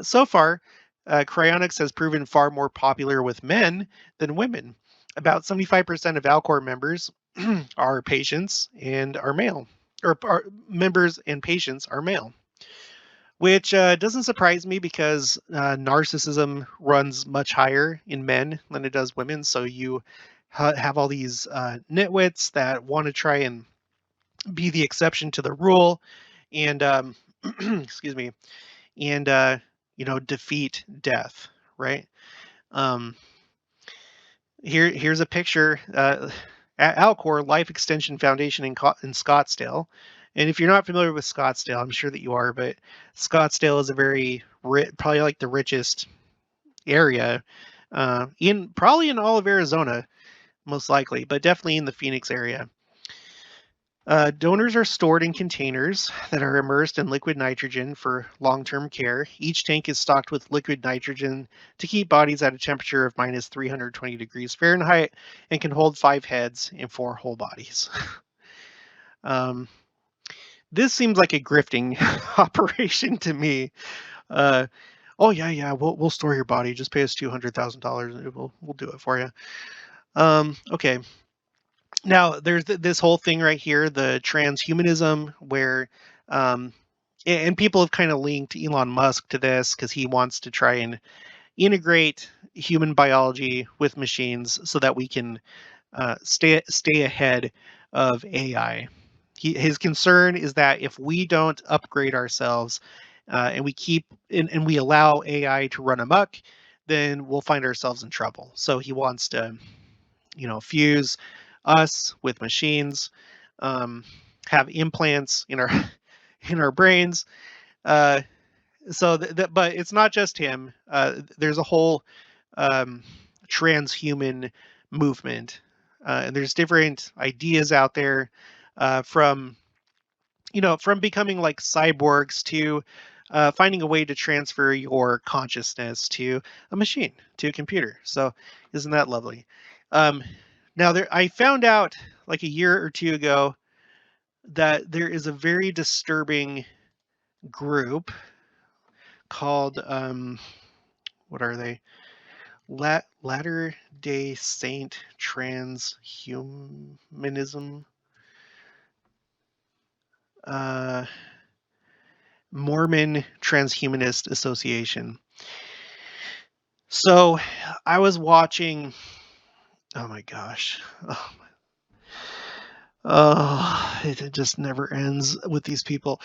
So far, cryonics has proven far more popular with men than women. About 75% of Alcor members are patients and are male, or members and patients are male, which doesn't surprise me because narcissism runs much higher in men than it does women. So you have all these nitwits that want to try and be the exception to the rule, and excuse me, and defeat death, right? Here's a picture at Alcor Life Extension Foundation in Scottsdale. And if you're not familiar with Scottsdale, I'm sure that you are, but Scottsdale is a very probably like the richest area probably in all of Arizona, most likely, but definitely in the Phoenix area. Donors are stored in containers that are immersed in liquid nitrogen for long-term care. Each tank is stocked with liquid nitrogen to keep bodies at a temperature of minus 320 degrees Fahrenheit and can hold 5 heads and 4 whole bodies. This seems like a grifting operation to me. Oh yeah, we'll store your body. Just pay us $200,000 and we'll do it for you. Okay. Now, there's this whole thing right here, the transhumanism, where and people have kind of linked Elon Musk to this because he wants to try and integrate human biology with machines so that we can stay ahead of AI. His concern is that if we don't upgrade ourselves and we allow AI to run amok, then we'll find ourselves in trouble. So he wants to, fuse us with machines, um, have implants in our in our brains. Uh, but it's not just him. There's a whole um, transhuman movement, and there's different ideas out there, from from becoming like cyborgs to finding a way to transfer your consciousness to a machine, to a computer. So isn't that lovely? Um, Now I found out like a year or two ago that there is a very disturbing group called what are they? Latter Day Saint Transhumanism, uh, Mormon Transhumanist Association. So I was watching. Oh my gosh. Oh, it just never ends with these people.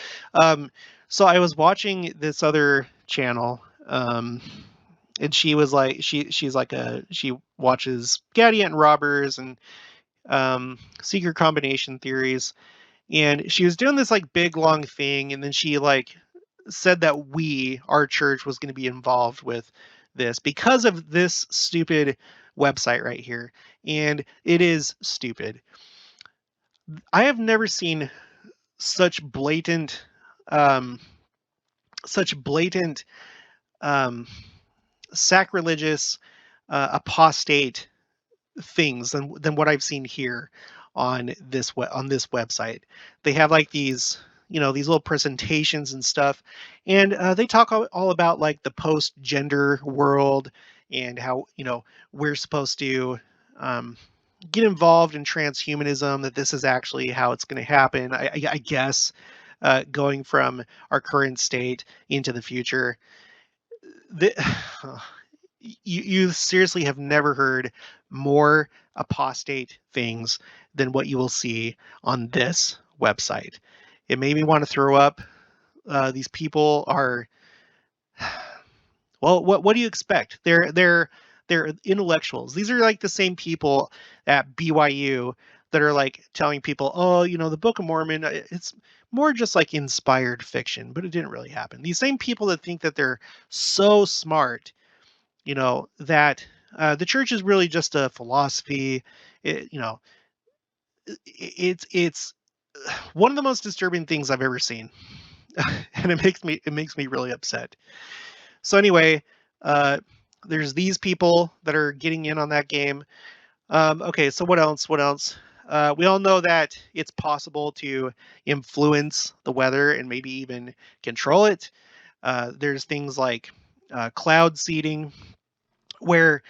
So I was watching this other channel, and she was like, she watches Gaddy and Robbers and secret combination theories, and she was doing this like big long thing, and then she like said that our church was going to be involved with this because of this stupid website right here, and it is stupid. I have never seen such blatant um such blatant um sacrilegious apostate things than what I've seen here on this website. They have like these, these little presentations and stuff, and they talk all about like the post-gender world and how we're supposed to um, get involved in transhumanism. That this is actually how it's going to happen. I guess going from our current state into the future. The, you seriously have never heard more apostate things than what you will see on this website. It made me want to throw up. These people are, well, what do you expect? They're intellectuals. These are like the same people at BYU that are like telling people, oh, the Book of Mormon, it's more just like inspired fiction, but it didn't really happen. These same people that think that they're so smart, that the church is really just a philosophy. It's one of the most disturbing things I've ever seen, and it makes me really upset. So anyway, uh, there's these people that are getting in on that game. Okay, so what else? What else? We all know that it's possible to influence the weather and maybe even control it. There's things like cloud seeding, where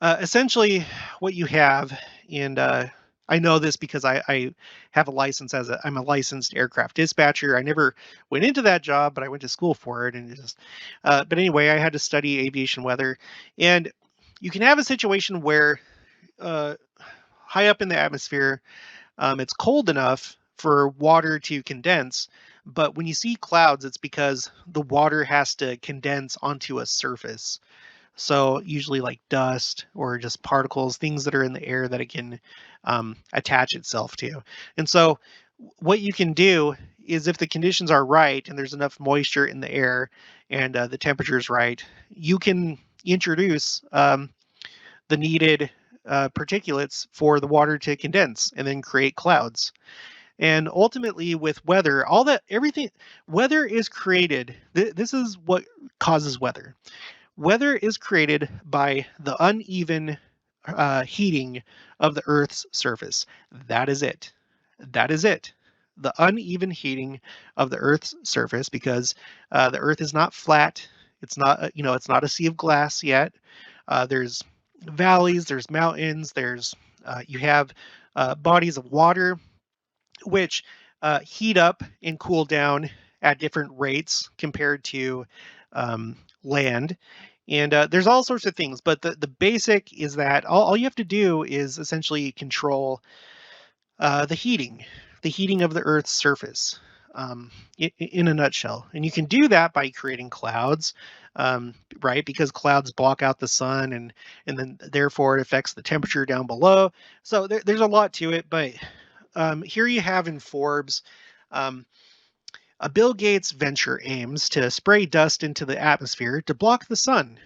essentially what you have, and I know this because I have a license I'm a licensed aircraft dispatcher. I never went into that job, but I went to school for it, and but anyway, I had to study aviation weather, and you can have a situation where uh, high up in the atmosphere, it's cold enough for water to condense. But when you see clouds, it's because the water has to condense onto a surface. So usually like dust or just particles, things that are in the air that it can attach itself to. And so what you can do is, if the conditions are right and there's enough moisture in the air and the temperature is right, you can introduce the needed particulates for the water to condense and then create clouds. And ultimately, with weather, everything, weather is created. This is what causes weather. Weather is created by the uneven heating of the Earth's surface. That is it. That is it. The uneven heating of the Earth's surface, because the Earth is not flat. It's not, it's not a sea of glass yet. There's valleys, there's mountains, you have bodies of water which heat up and cool down at different rates compared to land. And there's all sorts of things, but the basic is that all you have to do is essentially control the heating of the Earth's surface, in a nutshell. And you can do that by creating clouds, right? Because clouds block out the sun, and then therefore it affects the temperature down below. So there's a lot to it, but here you have in Forbes. Um, a Bill Gates venture aims to spray dust into the atmosphere to block the sun.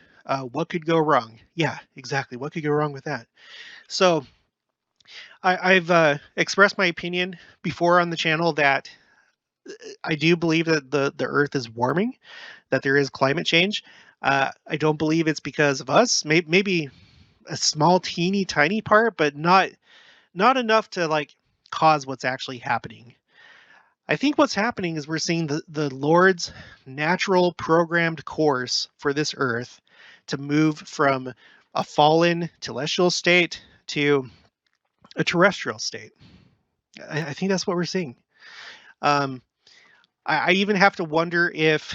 What could go wrong? Yeah, exactly. What could go wrong with that? So I've expressed my opinion before on the channel that I do believe that the Earth is warming, that there is climate change. I don't believe it's because of us. Maybe a small, teeny, tiny part, but not enough to like cause what's actually happening. I think what's happening is we're seeing the Lord's natural programmed course for this Earth to move from a fallen celestial state to a terrestrial state. I think that's what we're seeing. Um, I even have to wonder if,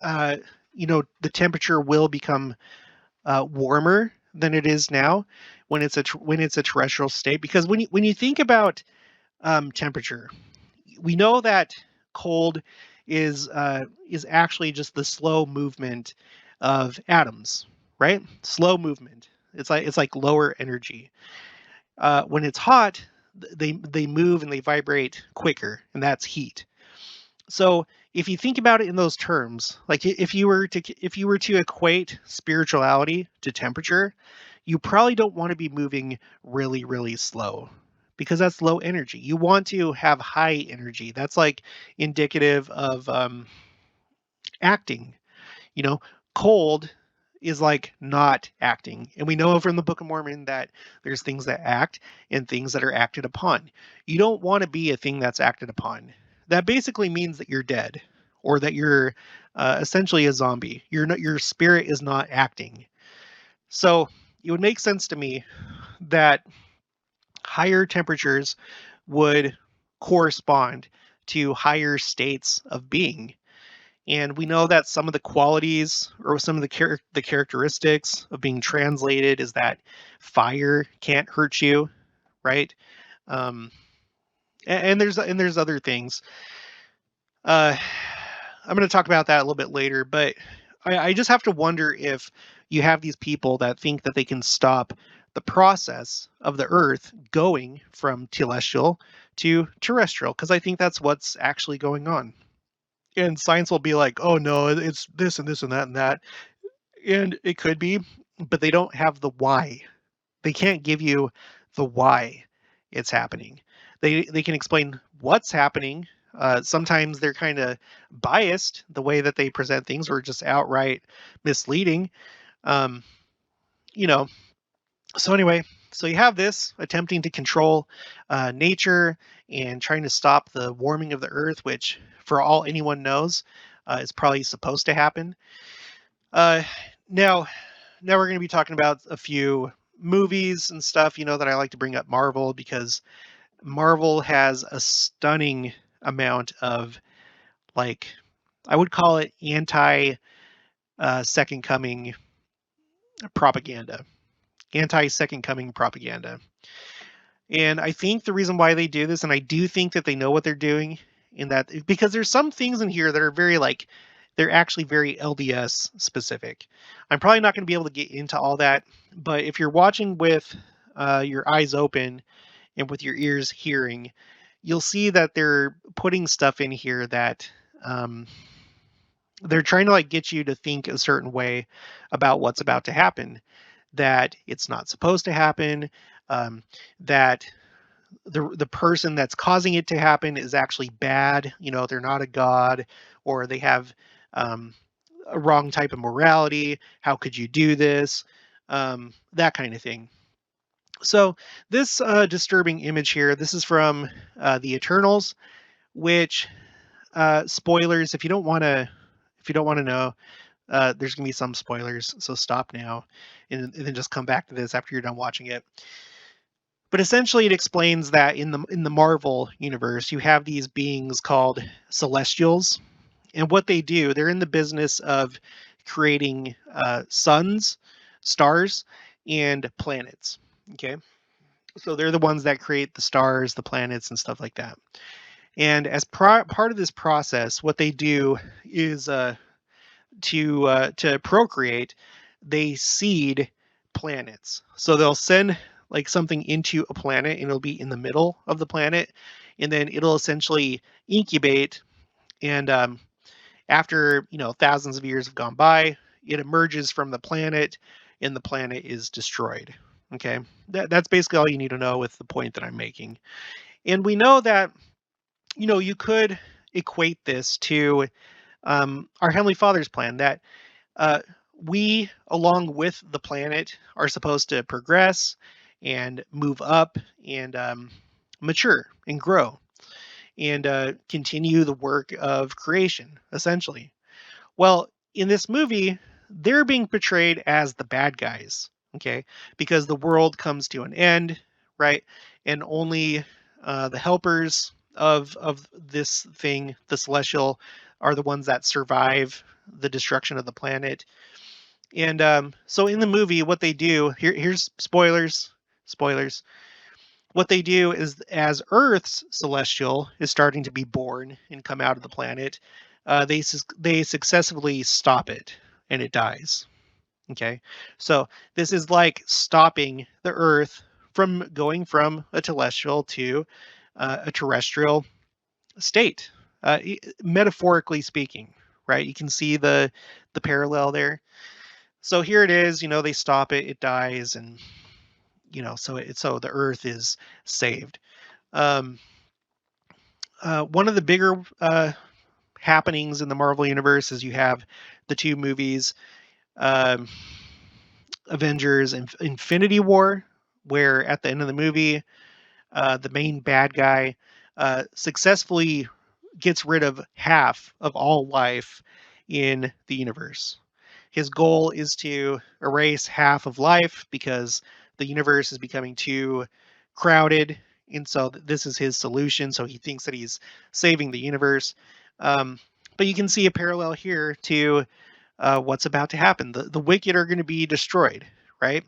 uh, the temperature will become warmer than it is now when it's a terrestrial state. Because when you think about temperature, we know that cold is actually just the slow movement of atoms, right? Slow movement. It's like lower energy. When it's hot, they move and they vibrate quicker, and that's heat. So if you think about it in those terms, like if you were to equate spirituality to temperature, you probably don't want to be moving really, really slow because that's low energy. You want to have high energy. That's like indicative of acting. You know, cold is like not acting. And we know from the Book of Mormon that there's things that act and things that are acted upon. You don't want to be a thing that's acted upon. That basically means that you're dead or that you're essentially a zombie. Your spirit is not acting. So it would make sense to me that higher temperatures would correspond to higher states of being. And we know that some of the qualities or some of the characteristics of being translated is that fire can't hurt you, right? Um, and there's other things. Uh, I'm going to talk about that a little bit later, but I just have to wonder if you have these people that think that they can stop the process of the Earth going from celestial to terrestrial, because I think that's what's actually going on. And science will be like, oh no, it's this and this and that and that. And it could be, but they don't have the why. They can't give you the why it's happening. They can explain what's happening. Sometimes they're kind of biased the way that they present things, or just outright misleading. Um, you know. So anyway, so you have this attempting to control nature and trying to stop the warming of the Earth, which, for all anyone knows, is probably supposed to happen. Uh, now, now we're going to be talking about a few movies and stuff. You know that I like to bring up Marvel because Marvel has a stunning amount of, like, I would call it anti Second Coming propaganda, anti Second Coming propaganda. And I think the reason why they do this, and I do think that they know what they're doing, in that because there's some things in here that are very like, they're actually very LDS specific. I'm probably not going to be able to get into all that, but if you're watching with your eyes open and with your ears hearing, you'll see that they're putting stuff in here that they're trying to like get you to think a certain way about what's about to happen, that it's not supposed to happen, that the person that's causing it to happen is actually bad. You know, they're not a god, or they have a wrong type of morality. How could you do this? That kind of thing. So this disturbing image here, this is from the Eternals, which spoilers. If you don't want to know, there's gonna be some spoilers. So stop now, and then just come back to this after you're done watching it. But essentially, it explains that in the Marvel universe, you have these beings called Celestials, And what they do, they're in the business of creating suns, stars, and planets. Okay. So they're the ones that create the stars, the planets, and stuff like that. And as part of this process, what they do is to procreate, they seed planets. So they'll send like something into a planet, and it'll be in the middle of the planet, and then it'll essentially incubate. And after thousands of years have gone by, it emerges from the planet, and the planet is destroyed. Okay, that's basically all you need to know with the point that I'm making. And we know that you could equate this to our Heavenly Father's plan, that uh, we, along with the planet, are supposed to progress and move up and mature and grow and continue the work of creation, essentially. Well, in this movie, they're being portrayed as the bad guys, okay? Because the world comes to an end, right? And only the helpers of this thing, the celestial, are the ones that survive the destruction of the planet. And so in the movie, what they do here's spoilers. What they do is, as Earth's celestial is starting to be born and come out of the planet, they successfully stop it, and it dies. Okay, so this is like stopping the Earth from going from a celestial to a terrestrial state, metaphorically speaking. Right, you can see the parallel there. So here it is. They stop it, it dies, and so the Earth is saved. Um, One of the bigger happenings in the Marvel universe is you have the two movies, um, Avengers and Infinity War, where at the end of the movie, the main bad guy successfully gets rid of half of all life in the universe. His goal is to erase half of life because the universe is becoming too crowded. And so this is his solution. So he thinks that he's saving the universe. Um, but you can see a parallel here to what's about to happen. The wicked are going to be destroyed, right?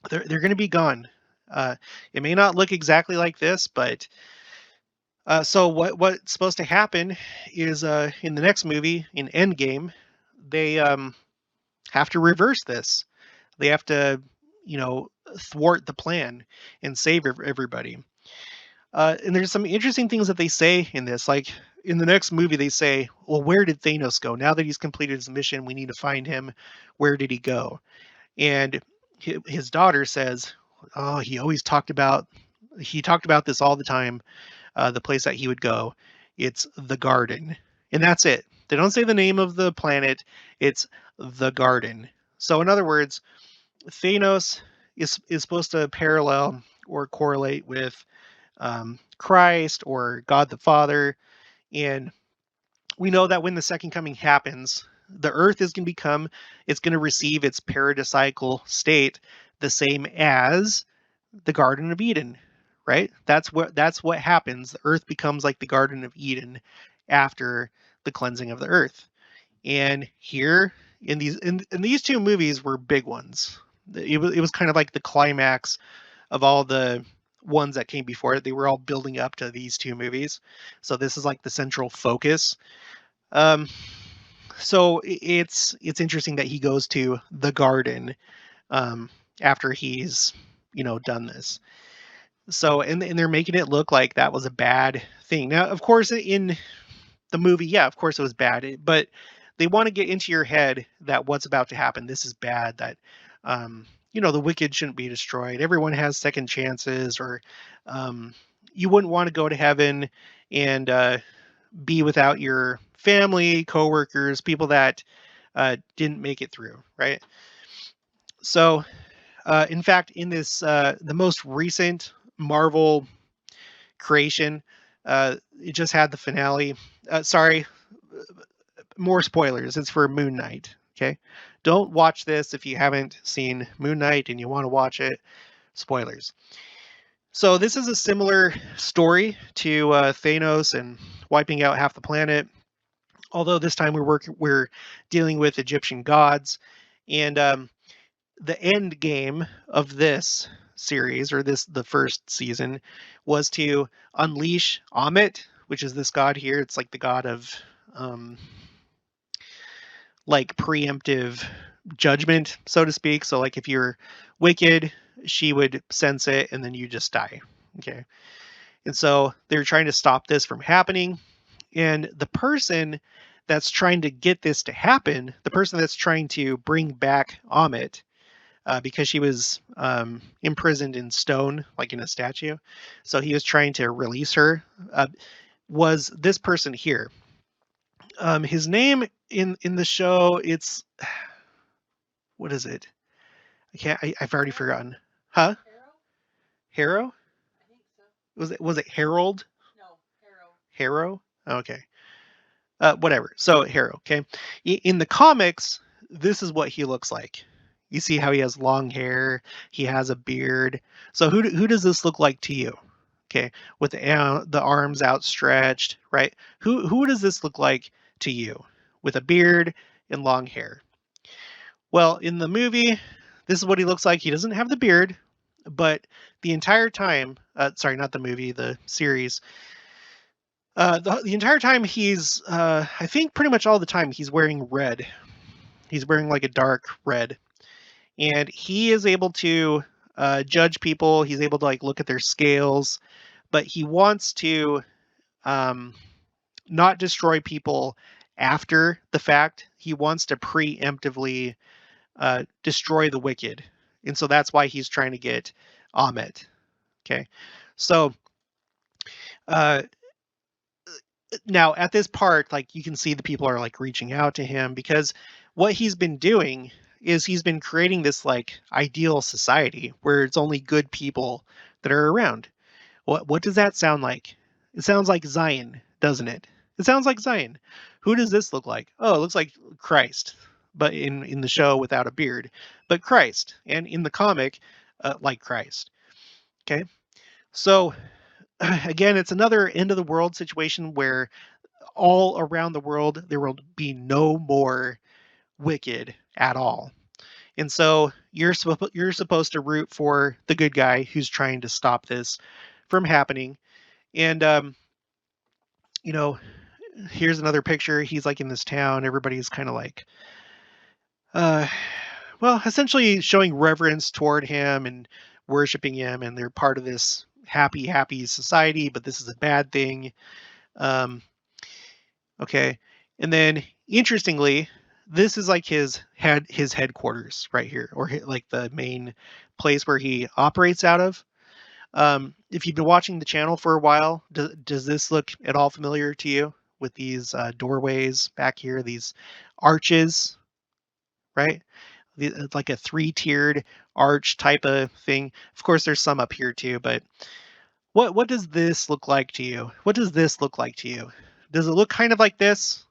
They're going to be gone. It may not look exactly like this, but so what's supposed to happen is in the next movie, in Endgame, they have to reverse this. They have to, thwart the plan and save everybody. And there's some interesting things that they say in this. Like in the next movie, they say, "Well, where did Thanos go? Now that he's completed his mission, we need to find him. Where did he go?" And his daughter says, "Oh, he talked about this all the time. The place that he would go, it's the garden, and that's it. They don't say the name of the planet. It's the garden. So in other words, Thanos is supposed to parallel or correlate with Christ or God the Father, and we know that when the second coming happens, the earth is going to it's going to receive its paradisiacal state, the same as the Garden of Eden, right? That's what happens. The earth becomes like the Garden of Eden after the cleansing of the earth. And here in these two movies were big ones. It was kind of like the climax of all the ones that came before it. They were all building up to these two movies. So this is like the central focus. Um, so it's interesting that he goes to the garden after he's done this. So and they're making it look like that was a bad thing. Now, of course, in the movie, yeah, of course it was bad, but they want to get into your head that what's about to happen, this is bad, that the wicked shouldn't be destroyed. Everyone has second chances, or you wouldn't want to go to heaven and be without your family, coworkers, people that didn't make it through, right? So, in fact, in this the most recent Marvel creation, it just had the finale. Sorry, more spoilers. It's for Moon Knight. Okay, don't watch this if you haven't seen Moon Knight and you want to watch it. Spoilers. So this is a similar story to Thanos and wiping out half the planet. although this time we're dealing with Egyptian gods. And the end game of this series, or the first season, was to unleash Amit, which is this god here. It's like the god of um, like preemptive judgment, so to speak. So like if you're wicked, she would sense it and then you just die. Okay. And so they're trying to stop this from happening. And the person that's trying to get this to happen, the person that's trying to bring back Amit, because she was imprisoned in stone, like in a statue. So he was trying to release her, was this person here. His name in the show, it's what is it? I've already forgotten. Huh? Harrow? Was it Harold? Harrow? Okay. Whatever. So Harrow. Okay. In the comics, this is what he looks like. You see how he has long hair. He has a beard. So who does this look like to you? Okay, with the arms outstretched, right? Who does this look like to you, with a beard and long hair? Well, in the movie, this is what he looks like. He doesn't have the beard, but the entire time, sorry, not the movie, the series. The entire time he's, I think pretty much all the time he's wearing red. He's wearing like a dark red, and he is able to judge people. He's able to like look at their scales, but he wants to not destroy people after the fact. He wants to preemptively destroy the wicked, and so that's why he's trying to get Amit. Okay, so now at this part, like you can see the people are like reaching out to him, because what he's been doing is he's been creating this like ideal society where it's only good people that are around. What does that sound like? It sounds like Zion, doesn't it? It sounds like Zion. Who does this look like? Oh, it looks like Christ, but in the show without a beard. But Christ, and in the comic, like Christ. Okay, so again, it's another end of the world situation where all around the world there will be no more wicked at all. And so you're supposed to root for the good guy who's trying to stop this from happening. And you know, here's another picture. He's like in this town. Everybody's kind of like, uh, well, essentially showing reverence toward him and worshiping him, and they're part of this happy society. But this is a bad thing. Um, okay, and then interestingly, this is like his headquarters right here, or like the main place where he operates out of. If you've been watching the channel for a while, does this look at all familiar to you, with these doorways back here, these arches, right? It's like a three-tiered arch type of thing. Of course, there's some up here too, but what does this look like to you? What does this look like to you? Does it look kind of like this?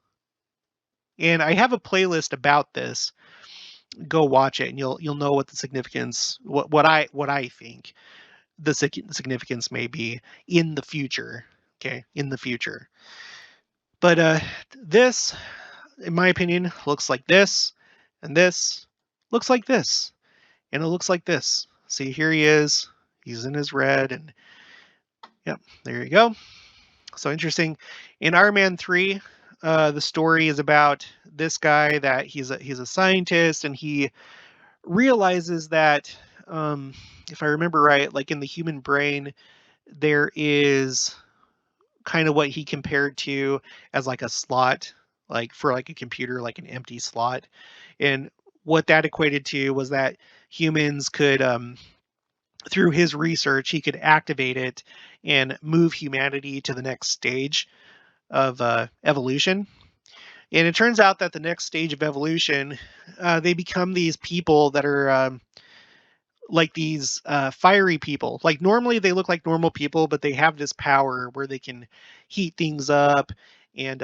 And I have a playlist about this. Go watch it, and you'll know what the significance, what I think the significance may be in the future. Okay, in the future. But this, in my opinion, looks like this, and this looks like this, and it looks like this. See, here he is. He's in his red, and yep, there you go. So interesting. In Iron Man 3, the story is about this guy that he's a scientist, and he realizes that, if I remember right, like in the human brain, there is kind of what he compared to as like a slot, like for like a computer, like an empty slot. And what that equated to was that humans could, through his research, he could activate it and move humanity to the next stage of evolution. And it turns out that the next stage of evolution, they become these people that are like these fiery people. Like normally they look like normal people, but they have this power where they can heat things up, and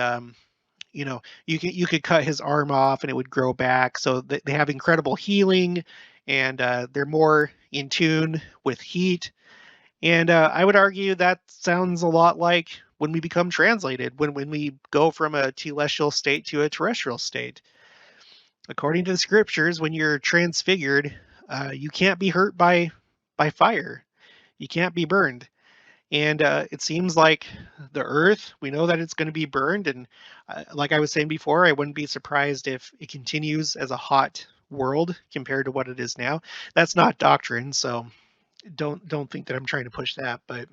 you could cut his arm off and it would grow back. So they have incredible healing, and they're more in tune with heat. And I would argue that sounds a lot like when we become translated, when we go from a telestial state to a terrestrial state. According to the scriptures, when you're transfigured, you can't be hurt by fire. You can't be burned. And it seems like the earth, we know that it's going to be burned. And like I was saying before, I wouldn't be surprised if it continues as a hot world compared to what it is now. That's not doctrine, so don't think that I'm trying to push that, but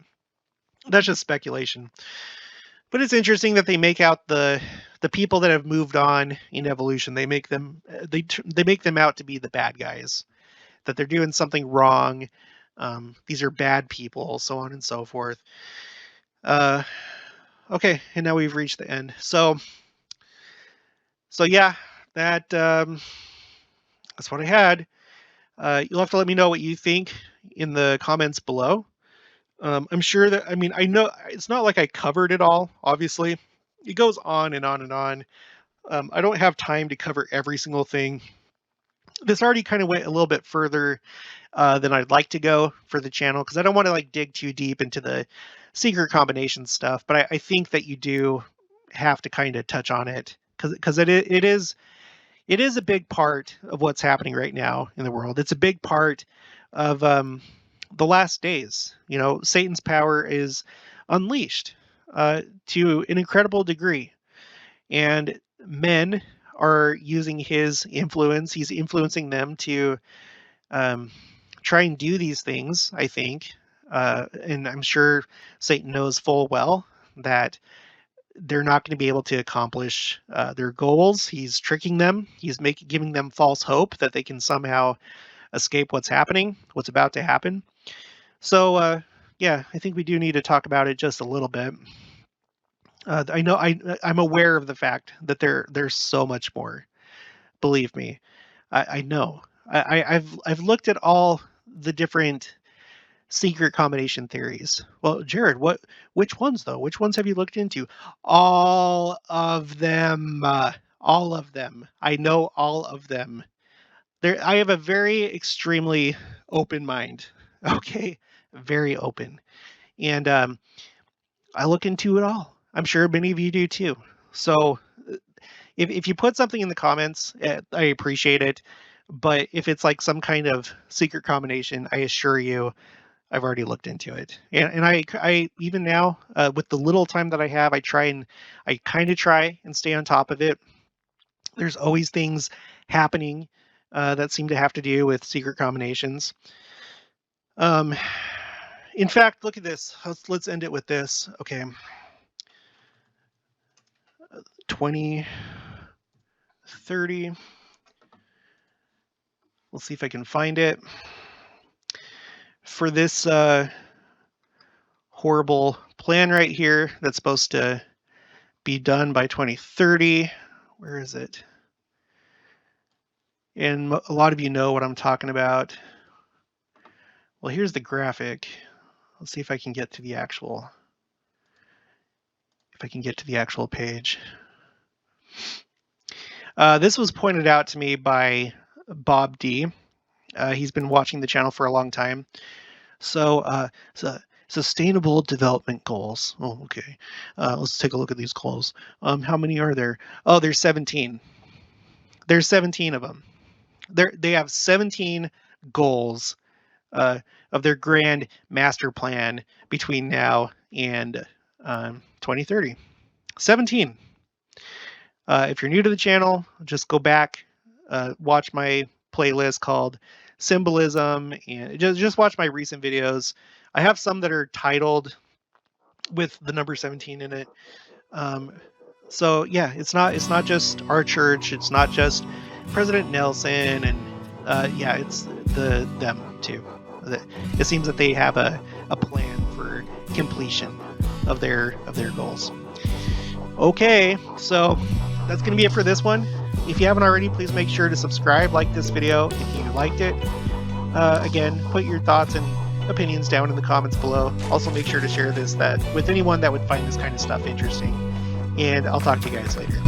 that's just speculation. But it's interesting that they make out the people that have moved on in evolution. They make them out to be the bad guys, that they're doing something wrong. These are bad people, so on and so forth. Okay, and now we've reached the end. So yeah, that's what I had. You'll have to let me know what you think in the comments below. I'm sure that, I know it's not like I covered it all, obviously. It goes on and on and on. I don't have time to cover every single thing. This already kind of went a little bit further than I'd like to go for the channel, because I don't want to like dig too deep into the secret combination stuff, but I think that you do have to kind of touch on it, because it is a big part of what's happening right now in the world. It's a big part of the last days. You know, Satan's power is unleashed to an incredible degree, and men are using his influence. He's influencing them to try and do these things, I think. And I'm sure Satan knows full well that they're not going to be able to accomplish their goals. He's tricking them. He's giving them false hope that they can somehow escape what's about to happen. So, yeah, I think we do need to talk about it just a little bit. I know I'm aware of the fact that there's so much more. Believe me, I know. I've looked at all the different secret combination theories. Well, Jared, which ones though? Which ones have you looked into? All of them. All of them. I know all of them. I have a very extremely open mind. Okay, very open, and I look into it all. I'm sure many of you do too. So if you put something in the comments, I appreciate it. But if it's like some kind of secret combination, I assure you, I've already looked into it. And I even now, with the little time that I have, I kind of try and stay on top of it. There's always things happening that seem to have to do with secret combinations. In fact, look at this. Let's end it with this. Okay. 2030. We'll see if I can find it. For this horrible plan right here that's supposed to be done by 2030. Where is it? And a lot of you know what I'm talking about. Well, here's the graphic. Let's see if I can get to the actual page. This was pointed out to me by Bob D. He's been watching the channel for a long time. So sustainable development goals. Oh, okay. Let's take a look at these goals. How many are there? Oh, there's 17. There's 17 of them. They have 17 goals of their grand master plan between now and 2030. 17. If you're new to the channel, just go back, watch my playlist called Symbolism, and just watch my recent videos. I have some that are titled with the number 17 in it. So yeah, it's not just our church, it's not just President Nelson, and yeah, it's them too. It seems that they have a plan for completion of their goals. Okay, so that's going to be it for this one. If you haven't already, please make sure to subscribe, like this video if you liked it. Again, put your thoughts and opinions down in the comments below. Also make sure to share this with anyone that would find this kind of stuff interesting. And I'll talk to you guys later.